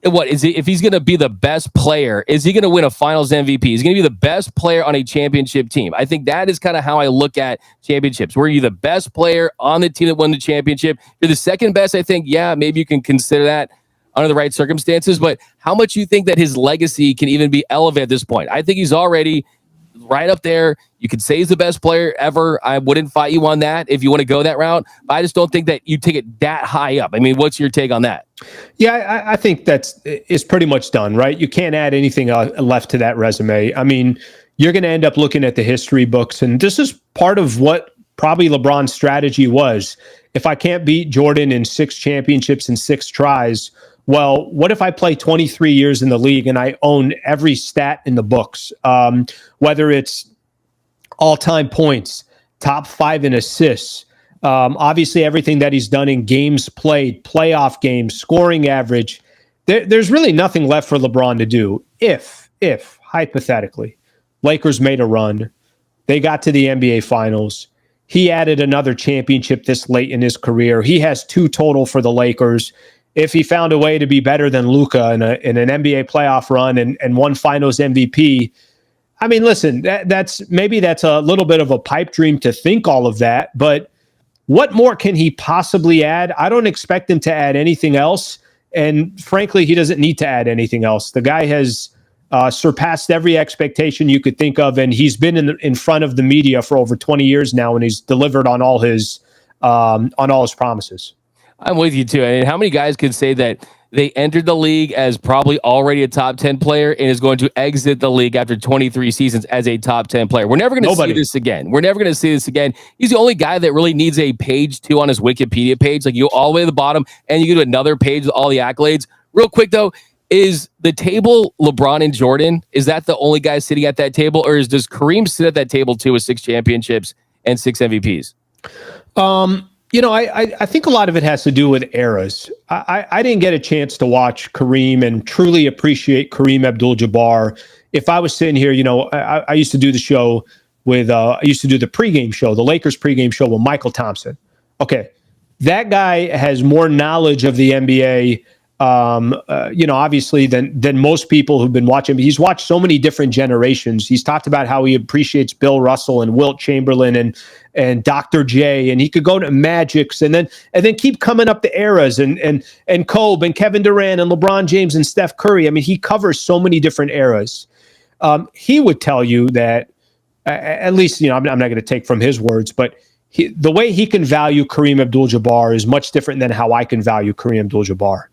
B: what is he, if he's going to be the best player, is he going to win a finals MVP? He's going to be the best player on a championship team. I think that is kind of how I look at championships. Were you the best player on the team that won the championship? You're the second best. I think, yeah, maybe you can consider that under the right circumstances, but how much you think that his legacy can even be elevated at this point? I think he's already right up there. You could say he's the best player ever. I wouldn't fight you on that if you want to go that route, but I just don't think that you take it that high up. I mean, what's your take on that?
G: Yeah, I think it's pretty much done, right? You can't add anything left to that resume. I mean, you're going to end up looking at the history books, and this is part of what probably LeBron's strategy was. If I can't beat Jordan in 6 championships and 6 tries, well, what if I play 23 years in the league and I own every stat in the books, whether it's all-time points, top 5 in assists, obviously everything that he's done in games played, playoff games, scoring average. There's really nothing left for LeBron to do. If hypothetically, Lakers made a run, they got to the NBA Finals, he added another championship this late in his career. He has 2 total for the Lakers. If he found a way to be better than Luka in an NBA playoff run and won Finals MVP, I mean, listen, that's a little bit of a pipe dream to think all of that, but what more can he possibly add? I don't expect him to add anything else, and frankly, he doesn't need to add anything else. The guy has surpassed every expectation you could think of, and he's been in front of the media for over 20 years now, and he's delivered on all his promises.
B: I'm with you too. And how many guys could say that they entered the league as probably already a top 10 player and is going to exit the league after 23 seasons as a top 10 player? We're never going to see this again. We're never going to see this again. He's the only guy that really needs a page 2 on his Wikipedia page. Like, you go all the way to the bottom and you go to another page with all the accolades. Real quick though, is the table LeBron and Jordan, is that the only guy sitting at that table, or does Kareem sit at that table too with 6 championships and 6 MVPs?
G: I think a lot of it has to do with eras. I didn't get a chance to watch Kareem and truly appreciate Kareem Abdul-Jabbar. If I was sitting here, I used to do the show with, I used to do the pregame show, the Lakers pregame show with Michael Thompson. Okay. That guy has more knowledge of the NBA, obviously than most people who've been watching. He's watched so many different generations. He's talked about how he appreciates Bill Russell and Wilt Chamberlain and Dr. J, and he could go to Magics and then keep coming up the eras and Kobe and Kevin Durant and LeBron James and Steph Curry. I mean, he covers so many different eras. He would tell you that, at least, I'm not going to take from his words, but the way he can value Kareem Abdul-Jabbar is much different than how I can value Kareem Abdul-Jabbar.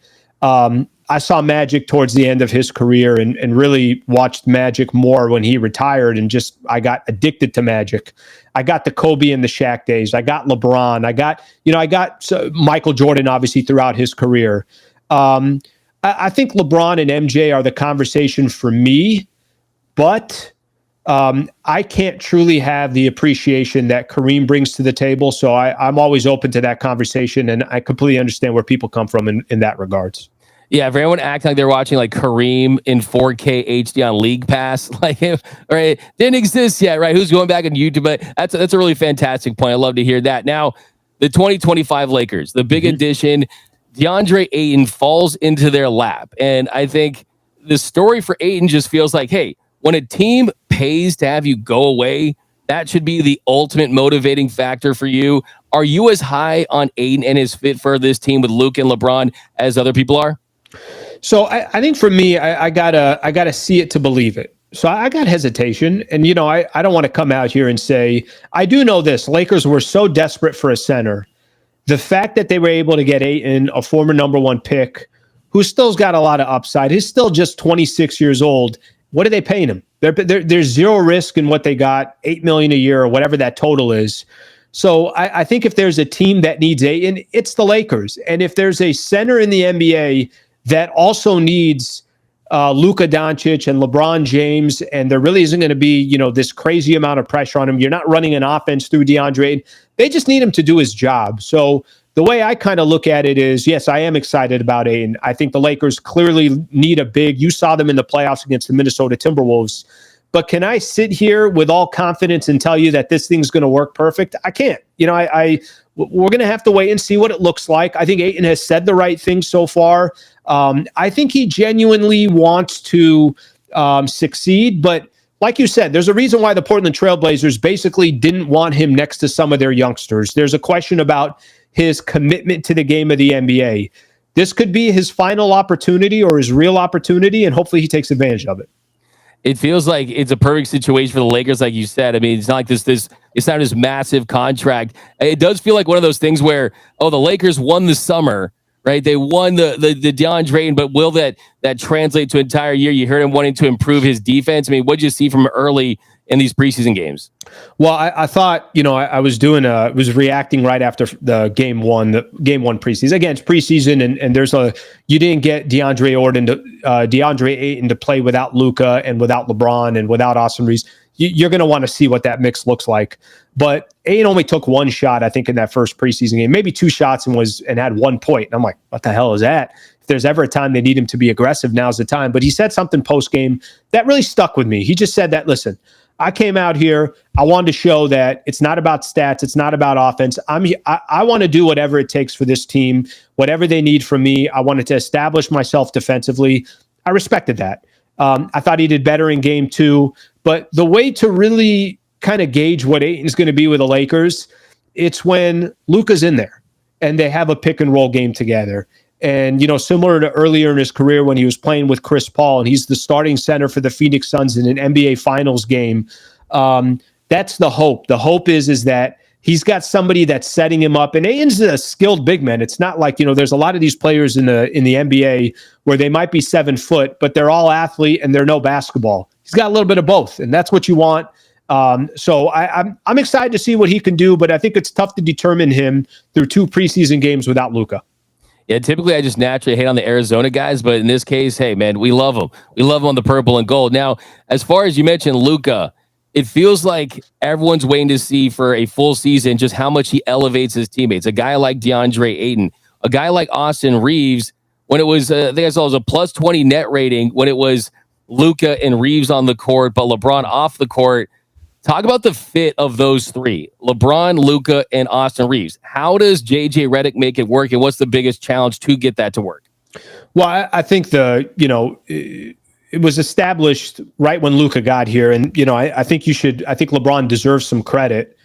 G: I saw Magic towards the end of his career and really watched Magic more when he retired, and I got addicted to Magic. I got the Kobe and the Shaq days. I got LeBron. I got Michael Jordan, obviously, throughout his career. I think LeBron and MJ are the conversation for me, but I can't truly have the appreciation that Kareem brings to the table. So I'm always open to that conversation, and I completely understand where people come from in that regards.
B: Yeah, if everyone acting like they're watching like Kareem in 4K HD on League Pass, right, didn't exist yet, right? Who's going back on YouTube? But that's a really fantastic point. I love to hear that. Now, the 2025 Lakers, the big addition, DeAndre Ayton falls into their lap, and I think the story for Ayton just feels like, hey, when a team pays to have you go away, that should be the ultimate motivating factor for you. Are you as high on Ayton and his fit for this team with Luke and LeBron as other people are?
G: So I think for me, I gotta see it to believe it. So I got hesitation, and I don't want to come out here and say, I do know this: Lakers were so desperate for a center. The fact that they were able to get Ayton, a former number 1 pick, who still's got a lot of upside, he's still just 26 years old. What are they paying him? There's zero risk in what they got, $8 million a year or whatever that total is. So I think if there's a team that needs Ayton, it's the Lakers. And if there's a center in the NBA that also needs Luka Doncic and LeBron James, and there really isn't going to be, this crazy amount of pressure on him, you're not running an offense through DeAndre Ayton. They just need him to do his job. So the way I kind of look at it is, yes, I am excited about Ayton. I think the Lakers clearly need a big. You saw them in the playoffs against the Minnesota Timberwolves. But can I sit here with all confidence and tell you that this thing's going to work perfect? I can't. We're going to have to wait and see what it looks like. I think Ayton has said the right things so far. I think he genuinely wants to succeed, but like you said, there's a reason why the Portland Trailblazers basically didn't want him next to some of their youngsters. There's a question about his commitment to the game of the NBA. This could be his final opportunity or his real opportunity, and hopefully he takes advantage of it.
B: It feels like it's a perfect situation for the Lakers, like you said. I mean, it's not like this it's not this massive contract. It does feel like one of those things where, the Lakers won the summer, right? They won the DeAndre Ayton, but will that translate to an entire year? You heard him wanting to improve his defense. I mean, what did you see from early in these preseason games?
G: Well, I thought, I was reacting right after the game one preseason. Again, it's preseason, and you didn't get DeAndre Ayton to play without Luka and without LeBron and without Austin Reeves. You're going to want to see what that mix looks like. But Ayton only took one shot, I think, in that first preseason game, maybe two shots, and had 1 point. And I'm like, what the hell is that? If there's ever a time they need him to be aggressive, now's the time. But he said something post-game that really stuck with me. He just said that, listen, I came out here, I wanted to show that it's not about stats, it's not about offense. I want to do whatever it takes for this team, whatever they need from me. I wanted to establish myself defensively. I respected that. I thought he did better in game 2. But the way to really kind of gauge what Ayton's going to be with the Lakers, it's when Luka's in there and they have a pick and roll game together. And, similar to earlier in his career when he was playing with Chris Paul and he's the starting center for the Phoenix Suns in an NBA Finals game, that's the hope. The hope is that he's got somebody that's setting him up. And Ayton's a skilled big man. It's not like, there's a lot of these players in the NBA where they might be 7 foot, but they're all athlete and they're no basketball. He's got a little bit of both, and that's what you want. So I'm excited to see what he can do, but I think it's tough to determine him through 2 preseason games without Luka.
B: Yeah, typically I just naturally hate on the Arizona guys, but in this case, hey, man, we love them. We love them on the purple and gold. Now, as far as you mentioned, Luka, it feels like everyone's waiting to see for a full season just how much he elevates his teammates. A guy like DeAndre Ayton, a guy like Austin Reeves, when it was, I think I saw it was a plus 20 net rating when it was Luka and Reeves on the court, but LeBron off the court. Talk about the fit of those three, LeBron, Luka, and Austin Reeves. How does JJ Redick make it work, and what's the biggest challenge to get that to work?
G: Well, I think it was established right when Luka got here, and I think LeBron deserves some credit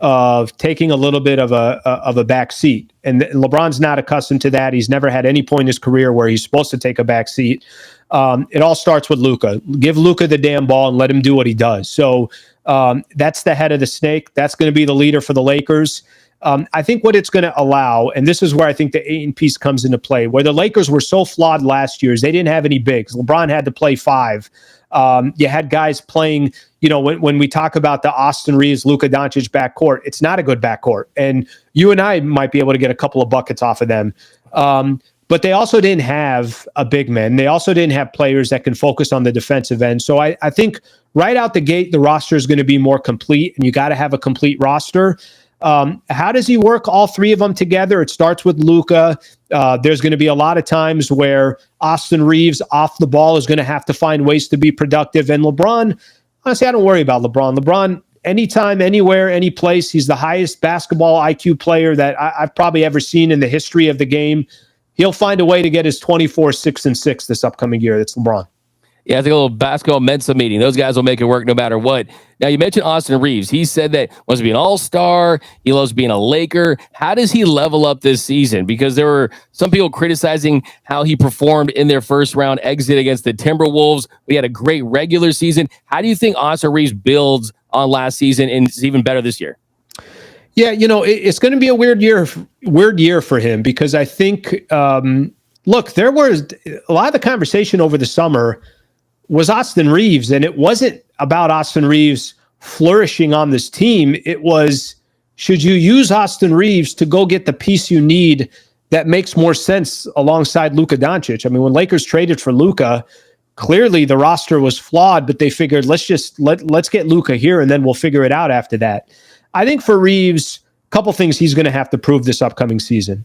G: of taking a little bit of a back seat, and LeBron's not accustomed to that. He's never had any point in his career where he's supposed to take a back seat. It all starts with Luka. Give Luka the damn ball and let him do what he does. So that's the head of the snake. That's going to be the leader for the Lakers. I think what it's going to allow, and this is where I think the Ayton piece comes into play, where the Lakers were so flawed last year is they didn't have any bigs. LeBron had to play 5. You had guys playing, when we talk about the Austin Reeves, Luka Doncic backcourt, it's not a good backcourt. And you and I might be able to get a couple of buckets off of them. But they also didn't have a big man. They also didn't have players that can focus on the defensive end. So I think right out the gate, the roster is going to be more complete, and you got to have a complete roster. How does he work all 3 of them together? It starts with Luka. There's going to be a lot of times where Austin Reeves off the ball is going to have to find ways to be productive. And LeBron, honestly, I don't worry about LeBron. LeBron, anytime, anywhere, any place, he's the highest basketball IQ player that I've probably ever seen in the history of the game. He'll find a way to get his 24, 6, and 6 this upcoming year. That's LeBron.
B: Yeah, I think a little basketball Mensa meeting. Those guys will make it work no matter what. Now, you mentioned Austin Reeves. He said that he wants to be an all-star. He loves being a Laker. How does he level up this season? Because there were some people criticizing how he performed in their first-round exit against the Timberwolves. We had a great regular season. How do you think Austin Reeves builds on last season and is even better this year?
G: Yeah, it's going to be a weird year for him because I think, look, there was a lot of the conversation over the summer was Austin Reeves, and it wasn't about Austin Reeves flourishing on this team. It was, should you use Austin Reeves to go get the piece you need that makes more sense alongside Luka Doncic? I mean, when Lakers traded for Luka, clearly the roster was flawed, but they figured let's get Luka here and then we'll figure it out after that. I think for Reeves, a couple things he's going to have to prove this upcoming season.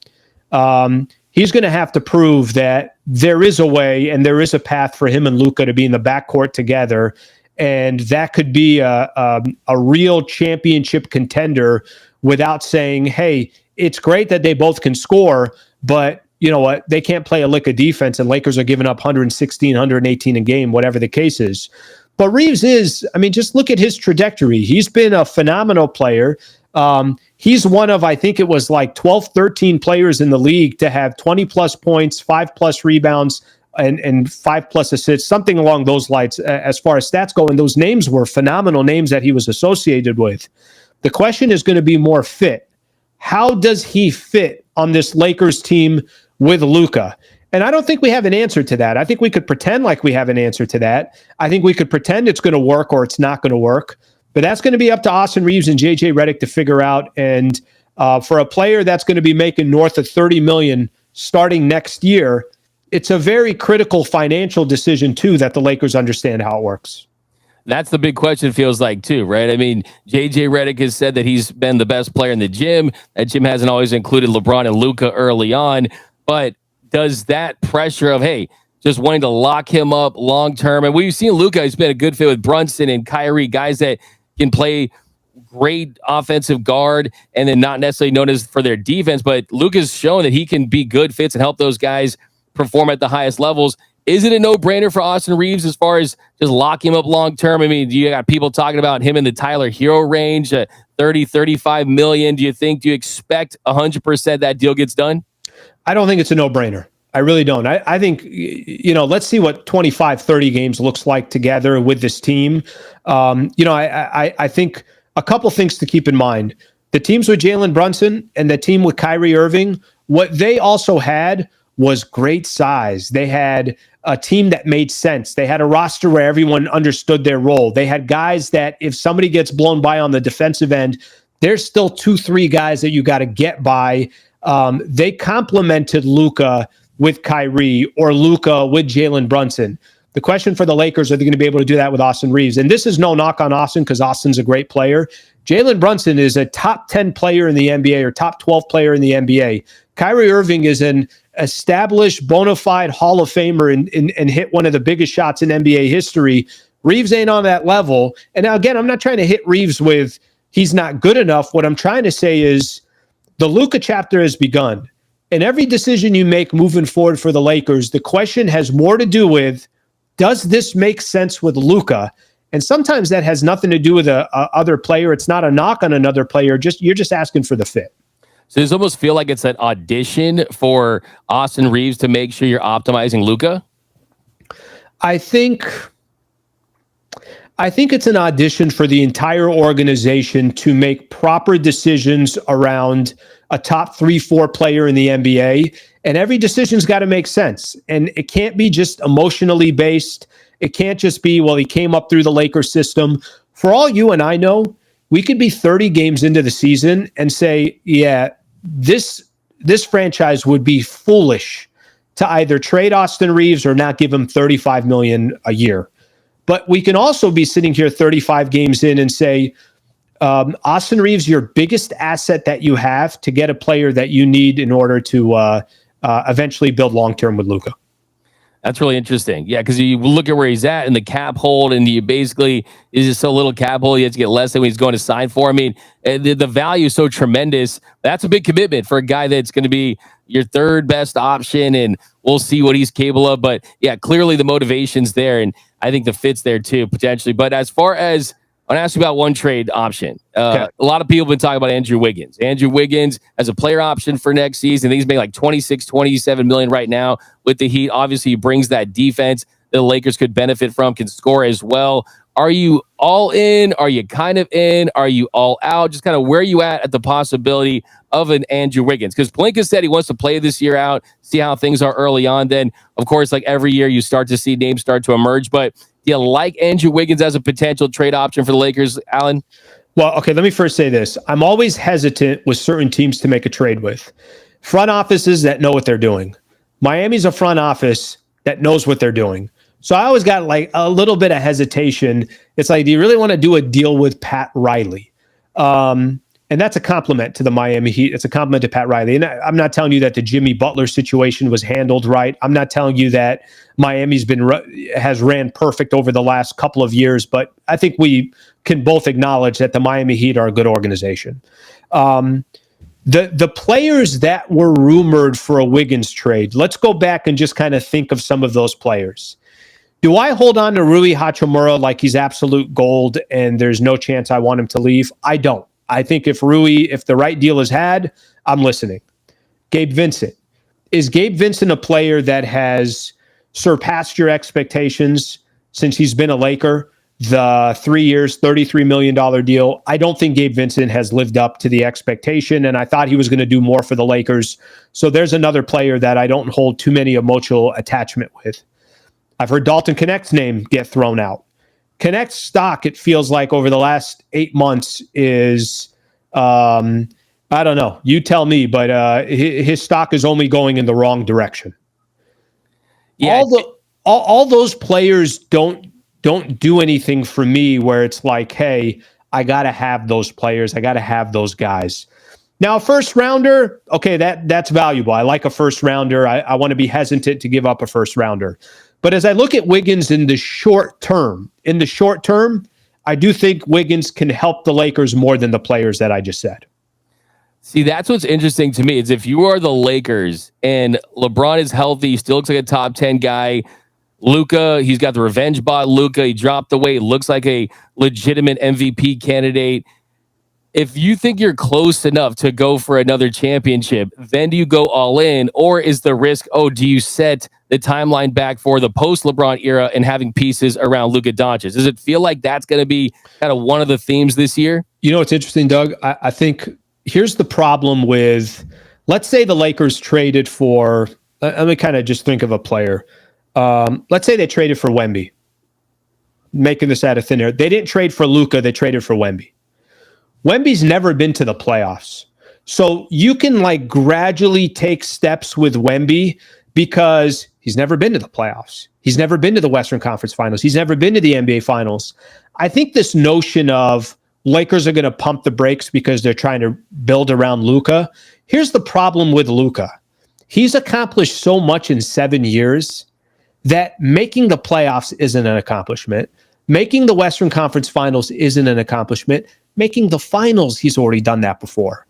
G: He's going to have to prove that there is a way and there is a path for him and Luka to be in the backcourt together and that could be a real championship contender without saying, hey, it's great that they both can score, but you know what? They can't play a lick of defense, and Lakers are giving up 116, 118 a game, whatever the case is. But Reeves is, I mean, just look at his trajectory. He's been a phenomenal player. He's one of, I think it was like 12, 13 players in the league to have 20 plus points, 5+ rebounds, and 5+ assists, something along those lines as far as stats go. And those names were phenomenal names that he was associated with. The question is going to be more fit. How does he fit on this Lakers team with Luka? And I don't think we have an answer to that. I think we could pretend like we have an answer to that. I think we could pretend it's going to work or it's not going to work. But that's going to be up to Austin Reeves and JJ Redick to figure out. And for a player that's going to be making north of $30 million starting next year, it's a very critical financial decision, too, that the Lakers understand how it works.
B: That's the big question, it feels like, too, right? I mean, JJ Redick has said that he's been the best player in the gym. That gym hasn't always included LeBron and Luka early on. But does that pressure of, hey, just wanting to lock him up long term? And we've seen Luka, he's been a good fit with Brunson and Kyrie, guys that can play great offensive guard and then not necessarily known as for their defense. But Luka's shown that he can be good fits and help those guys perform at the highest levels. Is it a no-brainer for Austin Reeves as far as just locking him up long-term? I mean, you got people talking about him in the Tyler Hero range, 30, 35 million. Do you expect 100% that deal gets done?
G: I don't think it's a no-brainer. I really don't. I think, let's see what 25, 30 games looks like together with this team. I think a couple things to keep in mind. The teams with Jalen Brunson and the team with Kyrie Irving, what they also had was great size. They had a team that made sense. They had a roster where everyone understood their role. They had guys that if somebody gets blown by on the defensive end, there's still 2-3 guys that you got to get by. They complemented Luka with Kyrie or Luka with Jalen Brunson. The question for the Lakers, are they going to be able to do that with Austin Reeves? And this is no knock on Austin because Austin's a great player. Jalen Brunson is a top 10 player in the NBA or top 12 player in the NBA. Kyrie Irving is an established, bona fide Hall of Famer and hit one of the biggest shots in NBA history. Reeves ain't on that level. And now, again, I'm not trying to hit Reeves with he's not good enough. What I'm trying to say is the Luka chapter has begun. And every decision you make moving forward for the Lakers, the question has more to do with, does this make sense with Luka? And sometimes that has nothing to do with a other player. It's not a knock on another player. You're just asking for the fit.
B: So does it almost feel like it's an audition for Austin Reeves to make sure you're optimizing Luka?
G: I think it's an audition for the entire organization to make proper decisions around a top 3-4 player in the NBA. And every decision's got to make sense. And it can't be just emotionally based. It can't just be, well, he came up through the Lakers system. For all you and I know, we could be 30 games into the season and say, yeah, this franchise would be foolish to either trade Austin Reeves or not give him $35 million a year. But we can also be sitting here 35 games in and say, Austin Reeves, your biggest asset that you have to get a player that you need in order to eventually build long-term with Luka.
B: That's really interesting. Yeah, because you look at where he's at in the cap hold, and you basically is just so little cap hold, he has to get less than what he's going to sign for. I mean, the value is so tremendous. That's a big commitment for a guy that's going to be your third best option, and we'll see what he's capable of. But yeah, clearly the motivation's there, and I think the fit's there too, potentially. But as far as I want to ask you about one trade option. A lot of people have been talking about Andrew Wiggins. Andrew Wiggins as a player option for next season. He's making like 26, 27 million right now with the Heat. Obviously, he brings that defense that the Lakers could benefit from, can score as well. Are you all in? Are you kind of in? Are you all out? Just kind of where are you at the possibility of an Andrew Wiggins? Because Pelinka said he wants to play this year out, see how things are early on. Then, of course, like every year, you start to see names start to emerge. But do you like Andrew Wiggins as a potential trade option for the Lakers, Allen?
G: Well, okay, let me first say this. I'm always hesitant with certain teams to make a trade with. Front offices that know what they're doing. Miami's a front office that knows what they're doing. So I always got like a little bit of hesitation. It's like, do you really want to do a deal with Pat Riley? And And that's a compliment to the Miami Heat. It's a compliment to Pat Riley. And I'm not telling you that the Jimmy Butler situation was handled right. I'm not telling you that Miami's has ran perfect over the last couple of years, but I think we can both acknowledge that the Miami Heat are a good organization. The players that were rumored for a Wiggins trade, let's go back and just kind of think of some of those players. Do I hold on to Rui Hachimura like he's absolute gold and there's no chance I want him to leave? I don't. I think if the right deal is had, I'm listening. Gabe Vincent. Is Gabe Vincent a player that has surpassed your expectations since he's been a Laker? The 3 years, $33 million deal. I don't think Gabe Vincent has lived up to the expectation, and I thought he was going to do more for the Lakers. So there's another player that I don't hold too many emotional attachment with. I've heard Dalton Connect's name get thrown out. Connect's stock, it feels like over the last 8 months is, I don't know. You tell me, but his stock is only going in the wrong direction. Yeah, all those players don't do anything for me where it's like, hey, I got to have those players. I got to have those guys. Now, a first rounder, okay, that's valuable. I like a first rounder. I want to be hesitant to give up a first rounder. But as I look at Wiggins in the short term, I do think Wiggins can help the Lakers more than the players that I just said.
B: See, that's what's interesting to me is if you are the Lakers and LeBron is healthy, he still looks like a top 10 guy. Luka, he's got the revenge bot. Luka, he dropped the weight, looks like a legitimate MVP candidate. If you think you're close enough to go for another championship, then do you go all in? Or is the risk, do you set the timeline back for the post-LeBron era and having pieces around Luka Doncic? Does it feel like that's going to be kind of one of the themes this year?
G: You know what's interesting, Doug? I think here's the problem with, let's say the Lakers traded for, let me kind of just think of a player. Let's say they traded for Wemby. Making this out of thin air. They didn't trade for Luka, they traded for Wemby. Wemby's never been to the playoffs. So you can gradually take steps with Wemby because he's never been to the playoffs. He's never been to the Western Conference Finals. He's never been to the NBA Finals. I think this notion of Lakers are going to pump the brakes because they're trying to build around Luka. Here's the problem with Luka. He's accomplished so much in 7 years that making the playoffs isn't an accomplishment. Making the Western Conference Finals isn't an accomplishment. Making the finals, he's already done that before.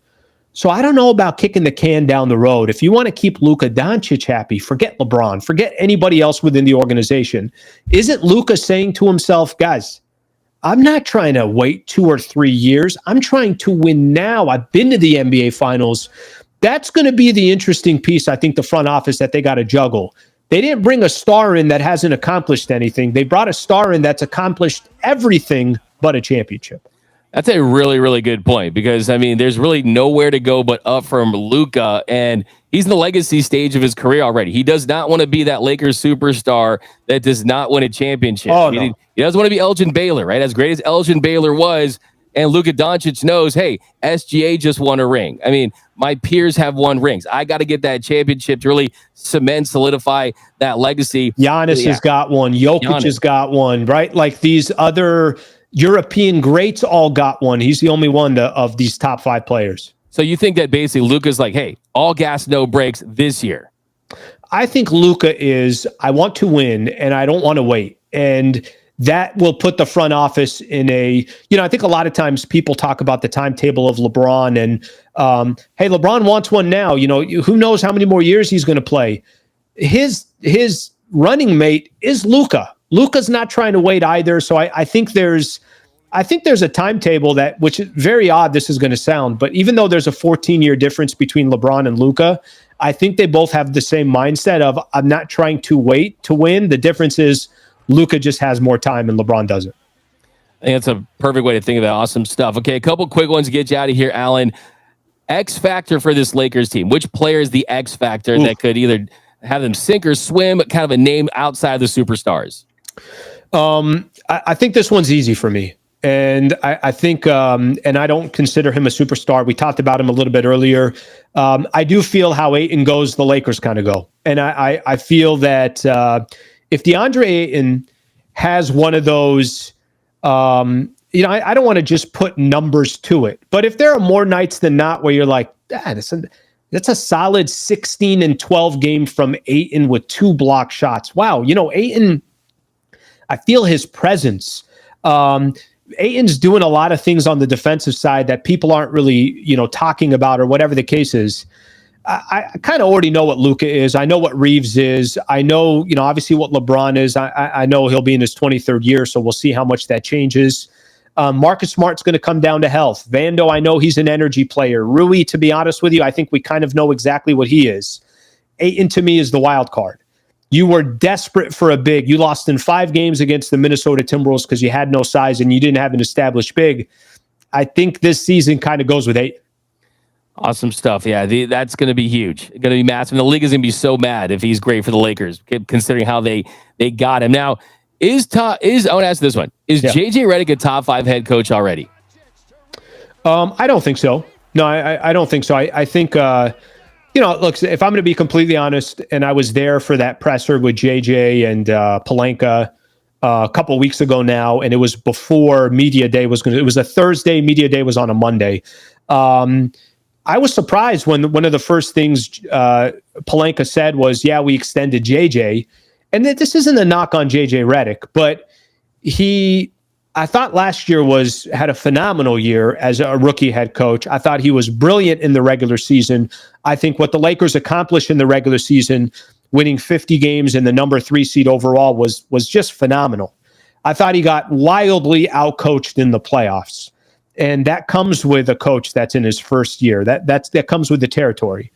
G: So I don't know about kicking the can down the road. If you want to keep Luka Doncic happy, forget LeBron, forget anybody else within the organization. Isn't Luka saying to himself, guys, I'm not trying to wait 2 or 3 years. I'm trying to win now. I've been to the NBA Finals. That's going to be the interesting piece, I think, the front office that they got to juggle. They didn't bring a star in that hasn't accomplished anything. They brought a star in that's accomplished everything but a championship.
B: That's a really, really good point because, there's really nowhere to go but up from Luka, and he's in the legacy stage of his career already. He does not want to be that Lakers superstar that does not win a championship.
G: Oh, no.
B: He doesn't want to be Elgin Baylor, right? As great as Elgin Baylor was, and Luka Doncic knows, hey, SGA just won a ring. My peers have won rings. I got to get that championship to really solidify that legacy.
G: Giannis has got one. Jokic has got one, right? Like these other European greats all got one. He's the only one of these top 5 players.
B: So you think that basically Luka's like, hey, all gas, no brakes this year?
G: I think Luka is, I want to win and I don't want to wait. And that will put the front office in I think a lot of times people talk about the timetable of LeBron and, hey, LeBron wants one now. Who knows how many more years he's going to play. His running mate is Luka. Luka's not trying to wait either. So I think there's a timetable which is very odd this is going to sound, but even though there's a 14-year difference between LeBron and Luka, I think they both have the same mindset of I'm not trying to wait to win. The difference is Luka just has more time and LeBron doesn't.
B: I think that's a perfect way to think of that. Awesome stuff. Okay, a couple quick ones to get you out of here, Allen. X factor for this Lakers team. Which player is the X factor that could either have them sink or swim, kind of a name outside of the superstars?
G: I think this one's easy for me. And I think, and I don't consider him a superstar. We talked about him a little bit earlier. I do feel how Ayton goes, the Lakers kind of go. And I feel that if DeAndre Ayton has one of those, I don't want to just put numbers to it, but if there are more nights than not where you're like, that's a solid 16-12 game from Ayton with 2 block shots. Wow. Ayton, I feel his presence. Ayton's doing a lot of things on the defensive side that people aren't really, talking about or whatever the case is. I kind of already know what Luka is. I know what Reeves is. I know, obviously what LeBron is. I know he'll be in his 23rd year, so we'll see how much that changes. Marcus Smart's going to come down to health. Vando, I know he's an energy player. Rui, to be honest with you, I think we kind of know exactly what he is. Ayton, to me, is the wild card. You were desperate for a big. You lost in 5 games against the Minnesota Timberwolves because you had no size and you didn't have an established big. I think this season kind of goes with Ayton.
B: Awesome stuff. Yeah, that's going to be huge. Going to be massive. And the league is going to be so mad if he's great for the Lakers, considering how they got him. Now, I want to ask this one. Is JJ Redick a top 5 head coach already?
G: I don't think so. No, I don't think so. I think, look, if I'm going to be completely honest, and I was there for that presser with JJ and Pelinka a couple of weeks ago now, and it was before media day it was a Thursday, media day was on a Monday. I was surprised when one of the first things Pelinka said was, we extended JJ. And this isn't a knock on JJ Redick, but I thought last year had a phenomenal year as a rookie head coach. I thought he was brilliant in the regular season. I think what the Lakers accomplished in the regular season, winning 50 games and the number 3 seed overall was just phenomenal. I thought he got wildly outcoached in the playoffs. And that comes with a coach that's in his first year. That comes with the territory.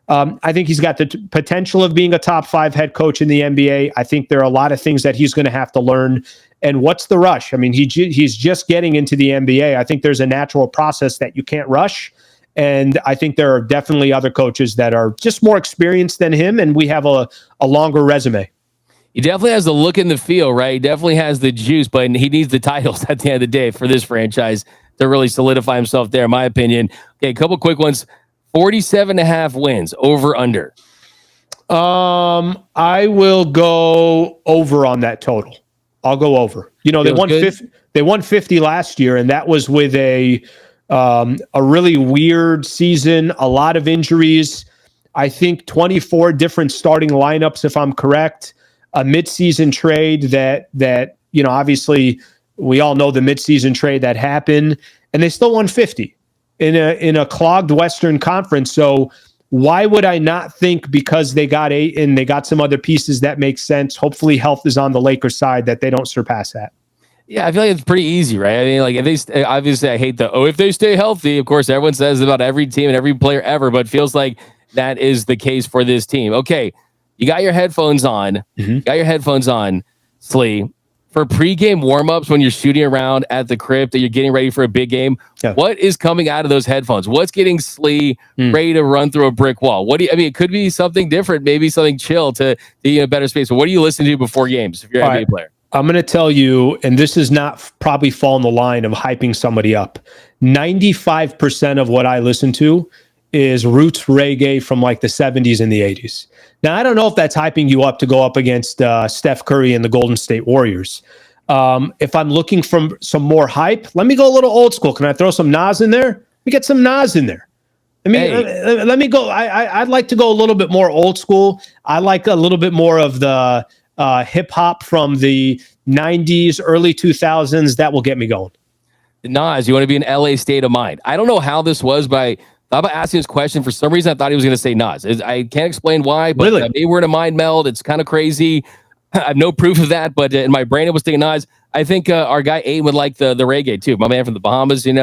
G: I think he's got the potential of being a top 5 head coach in the NBA. I think there are a lot of things that he's going to have to learn. And what's the rush? I mean, he's just getting into the NBA. I think there's a natural process that you can't rush. And I think there are definitely other coaches that are just more experienced than him, and we have a longer resume.
B: He definitely has the look and the feel, right? He definitely has the juice, but he needs the titles at the end of the day for this franchise to really solidify himself there, in my opinion. Okay, a couple quick ones. 47.5 wins, over, under.
G: I will go over on that total. I'll go over. They won 50 last year, and that was with a really weird season, a lot of injuries. I think 24 different starting lineups, if I'm correct. A midseason trade that obviously we all know the midseason trade that happened, and they still won 50 in a clogged Western Conference. So why would I not think, because they got 8 and they got some other pieces that make sense? Hopefully health is on the Lakers side, that they don't surpass that.
B: Yeah, I feel like it's pretty easy, right? I mean, like, if they obviously, I hate if they stay healthy, of course, everyone says about every team and every player ever, but it feels like that is the case for this team. Okay, you got your headphones on. Slee, for pregame warmups when you're shooting around at the crypt that you're getting ready for a big game. Yeah. What is coming out of those headphones? What's getting Slee ready to run through a brick wall? It could be something different, maybe something chill to be in a better space. But what do you listen to before games if you're an NBA player?
G: I'm going to tell you, and this is not probably fall in the line of hyping somebody up. 95% of what I listen to is roots reggae from like the 70s and the 80s. Now, I don't know if that's hyping you up to go up against Steph Curry and the Golden State Warriors. If I'm looking for some more hype, let me go a little old school. Can I throw some Nas in there? Let me get some Nas in there. Let me go. I'd like to go a little bit more old school. I like a little bit more of the hip hop from the 90s, early 2000s. That will get me going.
B: Nas, you want to be in LA state of mind. I don't know how this was, but I thought about asking this question. For some reason, I thought he was going to say Nas. I can't explain why, but really? Maybe we're in a mind meld. It's kind of crazy. I have no proof of that, but in my brain, it was thinking Nas. I think our guy Aiden would like the reggae too. My man from the Bahamas, and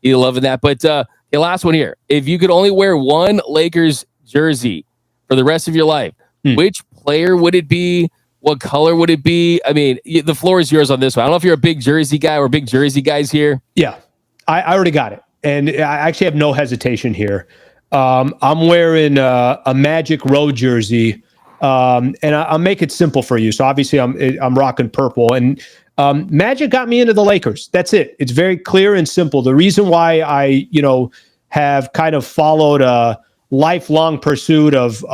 B: he's loving that. But the last one here. If you could only wear one Lakers jersey for the rest of your life, which player would it be? What color would it be? I mean, the floor is yours on this one. I don't know if you're a big jersey guy or big jersey guys here.
G: Yeah, I already got it. And I actually have no hesitation here. I'm wearing a Magic Road jersey, and I'll make it simple for you. So obviously I'm rocking purple, and Magic got me into the Lakers. That's it. It's very clear and simple. The reason why I have kind of followed a lifelong pursuit of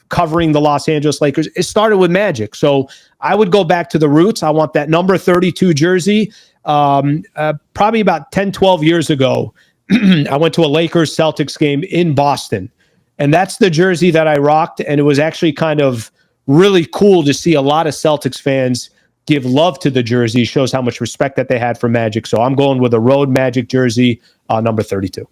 G: covering the Los Angeles Lakers, it started with Magic. So I would go back to the roots. I want that number 32 jersey. Probably about 10, 12 years ago, I went to a Lakers-Celtics game in Boston. And that's the jersey that I rocked. And it was actually kind of really cool to see a lot of Celtics fans give love to the jersey. Shows how much respect that they had for Magic. So I'm going with a road Magic jersey, number 32.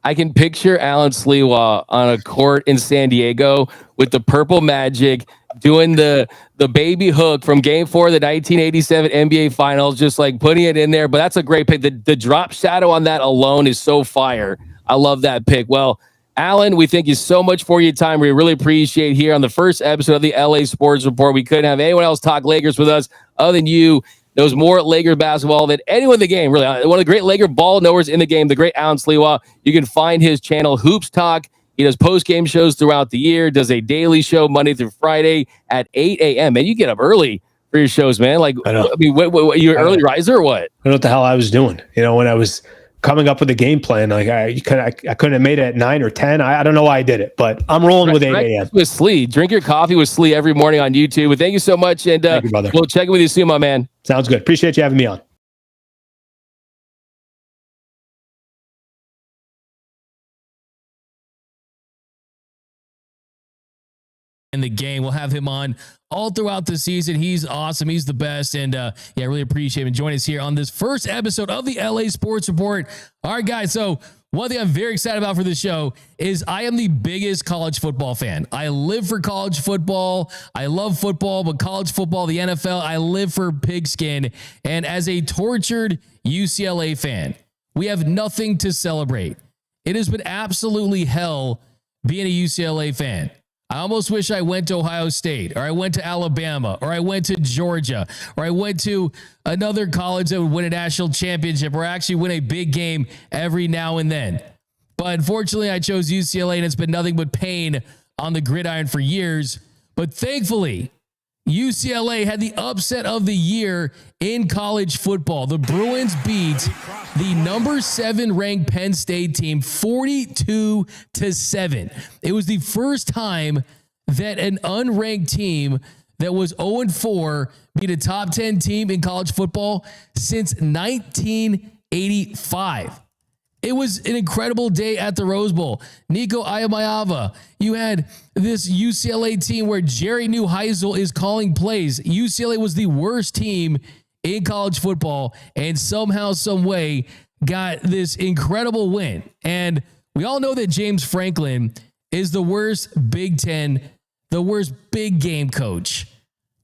B: I can picture Allen Sliwa on a court in San Diego with the purple Magic doing the baby hook from Game 4 of the 1987 NBA Finals, just like putting it in there. But that's a great pick. The drop shadow on that alone is so fire. I love that pick. Well, Allen, we thank you so much for your time. We really appreciate here on the first episode of the LA Sports Report. We couldn't have anyone else talk Lakers with us other than you. Knows more Laker basketball than anyone in the game. Really, one of the great Laker ball knowers in the game, the great Allen Sliwa. You can find his channel, Hoops Talk. He does post-game shows throughout the year, does a daily show Monday through Friday at 8 a.m. Man, you get up early for your shows, man. Like, I mean, what you're an early riser or what?
G: I don't know what the hell I was doing. When I was coming up with a game plan, like I couldn't have made it at 9 or 10. I don't know why I did it, but I'm rolling with 8 a.m.
B: With Slee. Drink your coffee with Slee every morning on YouTube. But thank you so much, and
G: thank you, brother.
B: We'll check in with you soon, my man.
G: Sounds good. Appreciate you having me on.
A: In the game. We'll have him on all throughout the season. He's awesome. He's the best. And I really appreciate him joining us here on this first episode of the LA Sports Report. All right, guys. So one thing I'm very excited about for this show is I am the biggest college football fan. I live for college football. I love football, but college football, the NFL, I live for pigskin. And as a tortured UCLA fan, we have nothing to celebrate. It has been absolutely hell being a UCLA fan. I almost wish I went to Ohio State, or I went to Alabama, or I went to Georgia, or I went to another college that would win a national championship, or actually win a big game every now and then. But unfortunately, I chose UCLA, and it's been nothing but pain on the gridiron for years. But thankfully, UCLA had the upset of the year in college football. The Bruins beat the number 7 ranked Penn State team 42-7. It was the first time that an unranked team that was 0-4 beat a top 10 team in college football since 1985. It was an incredible day at the Rose Bowl. Nico Iamaleava, you had this UCLA team where Jerry Neuheisel is calling plays. UCLA was the worst team in college football and somehow, some way got this incredible win. And we all know that James Franklin is the worst Big Ten, the worst big game coach.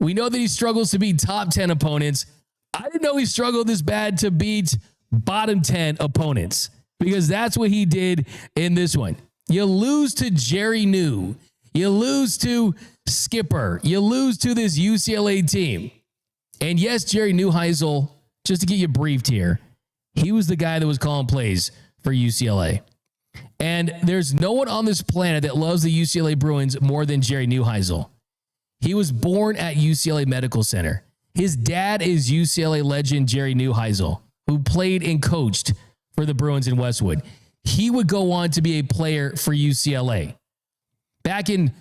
A: We know that he struggles to beat top 10 opponents. I didn't know he struggled this bad to beat bottom 10 opponents, because that's what he did in this one. You lose to Jerry New. You lose to Skipper. You lose to this UCLA team. And yes, Jerry Neuheisel, just to get you briefed here, he was the guy that was calling plays for UCLA. And there's no one on this planet that loves the UCLA Bruins more than Jerry Neuheisel. He was born at UCLA Medical Center. His dad is UCLA legend Jerry Neuheisel, who played and coached for the Bruins in Westwood. He would go on to be a player for UCLA. Back in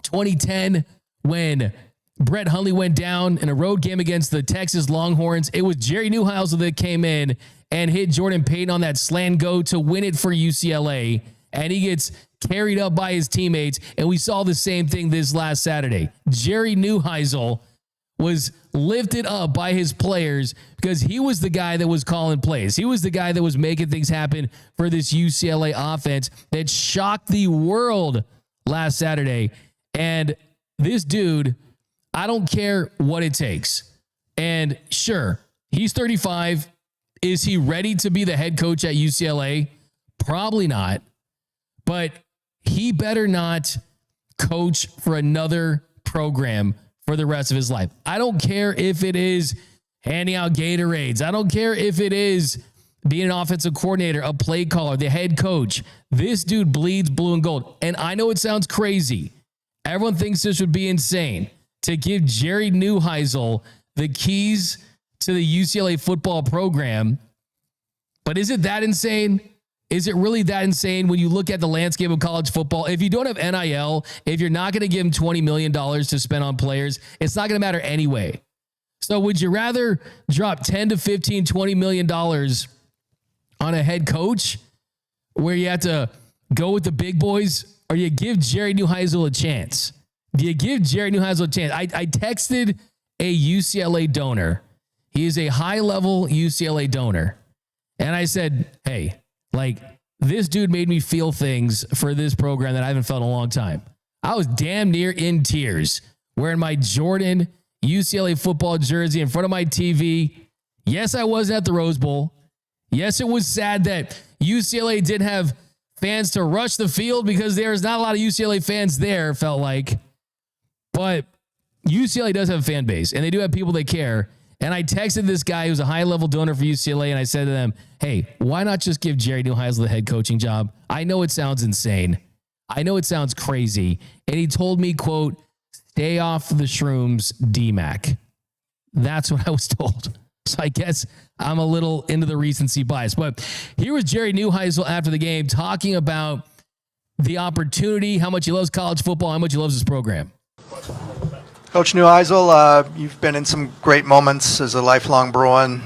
A: 2010, when Brett Hundley went down in a road game against the Texas Longhorns, it was Jerry Neuheisel that came in and hit Jordan Payton on that slant go to win it for UCLA, and he gets carried up by his teammates, and we saw the same thing this last Saturday. Jerry Neuheisel was lifted up by his players because he was the guy that was calling plays. He was the guy that was making things happen for this UCLA offense that shocked the world last Saturday. And this dude, I don't care what it takes. And sure, he's 35. Is he ready to be the head coach at UCLA? Probably not. But he better not coach for another program for the rest of his life. I don't care if it is handing out Gatorades. I don't care if it is being an offensive coordinator, a play caller, the head coach. This dude bleeds blue and gold. And I know it sounds crazy. Everyone thinks this would be insane to give Jerry Neuheisel the keys to the UCLA football program. But is it that insane? Is it really that insane when you look at the landscape of college football? If you don't have NIL, if you're not going to give him $20 million to spend on players, it's not going to matter anyway. So would you rather drop 10 to 15, $20 million on a head coach where you have to go with the big boys, or you give Jerry Neuheisel a chance? Do you give Jerry Neuheisel a chance? I texted a UCLA donor. He is a high-level UCLA donor. And I said, hey, like, this dude made me feel things for this program that I haven't felt in a long time. I was damn near in tears wearing my Jordan UCLA football jersey in front of my TV. Yes, I was at the Rose Bowl. Yes, it was sad that UCLA didn't have fans to rush the field because there's not a lot of UCLA fans there, felt like. But UCLA does have a fan base, and they do have people that care. And I texted this guy who's a high-level donor for UCLA, and I said to them, hey, why not just give Jerry Neuheisel the head coaching job? I know it sounds insane. I know it sounds crazy. And he told me, quote, stay off the shrooms, DMAC. That's what I was told. So I guess I'm a little into the recency bias. But here was Jerry Neuheisel after the game talking about the opportunity, how much he loves college football, how much he loves his program.
H: Coach Neuheisel, you've been in some great moments as a lifelong Bruin.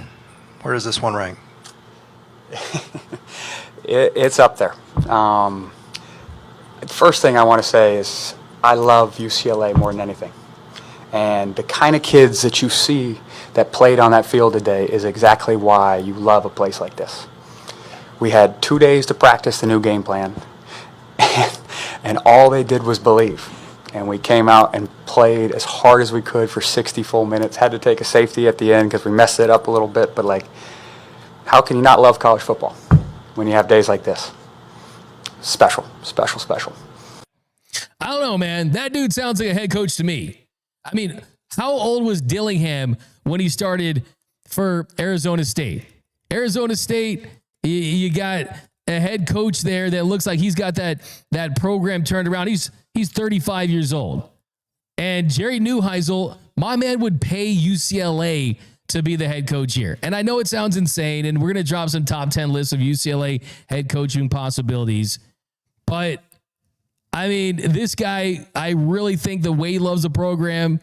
H: Where does this one rank?
I: It's up there. The first thing I want to say is I love UCLA more than anything. And the kind of kids that you see that played on that field today is exactly why you love a place like this. We had 2 days to practice the new game plan, and all they did was believe. And we came out and played as hard as we could for 60 full minutes. Had to take a safety at the end because we messed it up a little bit. But, like, how can you not love college football when you have days like this? Special, special, special.
A: I don't know, man. That dude sounds like a head coach to me. I mean, how old was Dillingham when he started for Arizona State? Arizona State, you got a head coach there that looks like he's got that program turned around. He's 35 years old. And Jerry Neuheisel, my man, would pay UCLA to be the head coach here. And I know it sounds insane, and we're going to drop some top 10 lists of UCLA head coaching possibilities. But, I mean, this guy, I really think the way he loves the program,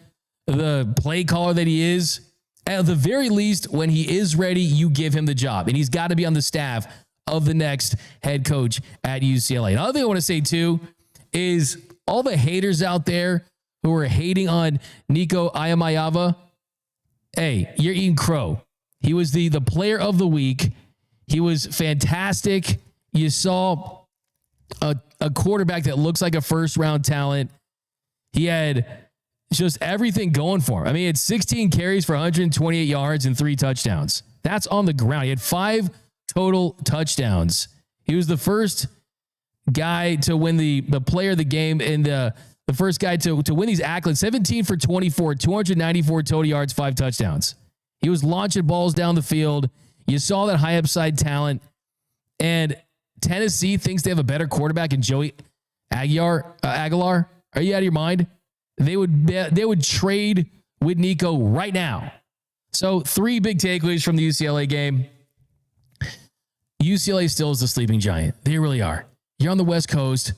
A: the play caller that he is, at the very least, when he is ready, you give him the job. And he's got to be on the staff of the next head coach at UCLA. Another thing I want to say, too, is all the haters out there who are hating on Nico Ayamayava, hey, you're eating crow. He was the player of the week. He was fantastic. You saw a quarterback that looks like a first-round talent. He had just everything going for him. I mean, he had 16 carries for 128 yards and 3 touchdowns. That's on the ground. He had 5 total touchdowns. He was the first guy to win the player of the game and the first guy to win these accolades. 17 for 24, 294 total yards, 5 touchdowns. He was launching balls down the field. You saw that high upside talent. And Tennessee thinks they have a better quarterback in Joey Aguilar. Are you out of your mind? They would trade with Nico right now. So 3 big takeaways from the UCLA game. UCLA still is the sleeping giant. They really are. You're on the West Coast.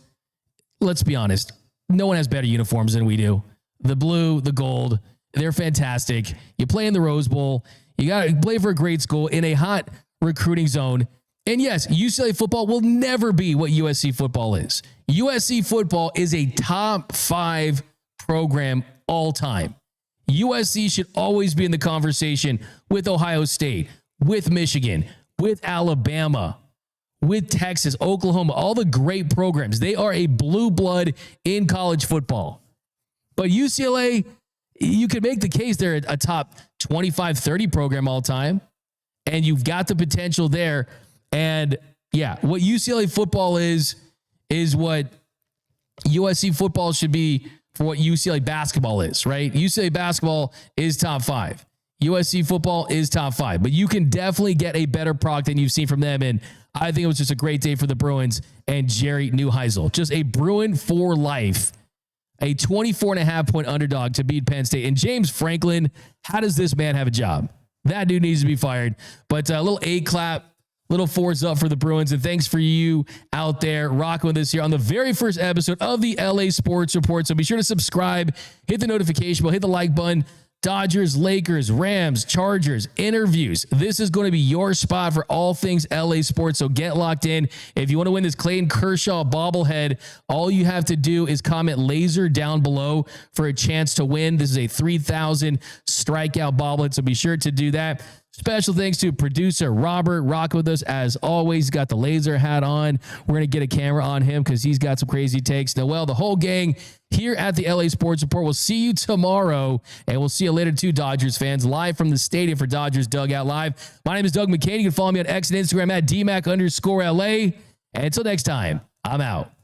A: Let's be honest. No one has better uniforms than we do. The blue, the gold, they're fantastic. You play in the Rose Bowl. You got to play for a great school in a hot recruiting zone. And yes, UCLA football will never be what USC football is. USC football is a top 5 program all time. USC should always be in the conversation with Ohio State, with Michigan, with Alabama, with Texas, Oklahoma, all the great programs. They are a blue blood in college football. But UCLA, you could make the case they're a top 25, 30 program all time, and you've got the potential there. And yeah, what UCLA football is what USC football should be for what UCLA basketball is, right? UCLA basketball is top 5. USC football is top 5, but you can definitely get a better product than you've seen from them. And I think it was just a great day for the Bruins and Jerry Neuheisel. Just a Bruin for life, a 24.5-point underdog to beat Penn State. And James Franklin, how does this man have a job? That dude needs to be fired. But a little A clap, little 4s up for the Bruins. And thanks for you out there rocking with us here on the very first episode of the LA Sports Report. So be sure to subscribe, hit the notification bell, hit the like button. Dodgers, Lakers, Rams, Chargers, interviews. This is going to be your spot for all things LA sports, so get locked in. If you want to win this Clayton Kershaw bobblehead, all you have to do is comment laser down below for a chance to win. This is a 3,000 strikeout bobblehead, so be sure to do that. Special thanks to producer Robert, rocking with us as always. He's got the laser hat on. We're going to get a camera on him because he's got some crazy takes. Noel, the whole gang here at the LA Sports Report. We'll see you tomorrow, and we'll see you later too, Dodgers fans, live from the stadium for Dodgers Dugout Live. My name is Doug McKain. You can follow me on X and Instagram at DMAC_LA. And until next time, I'm out.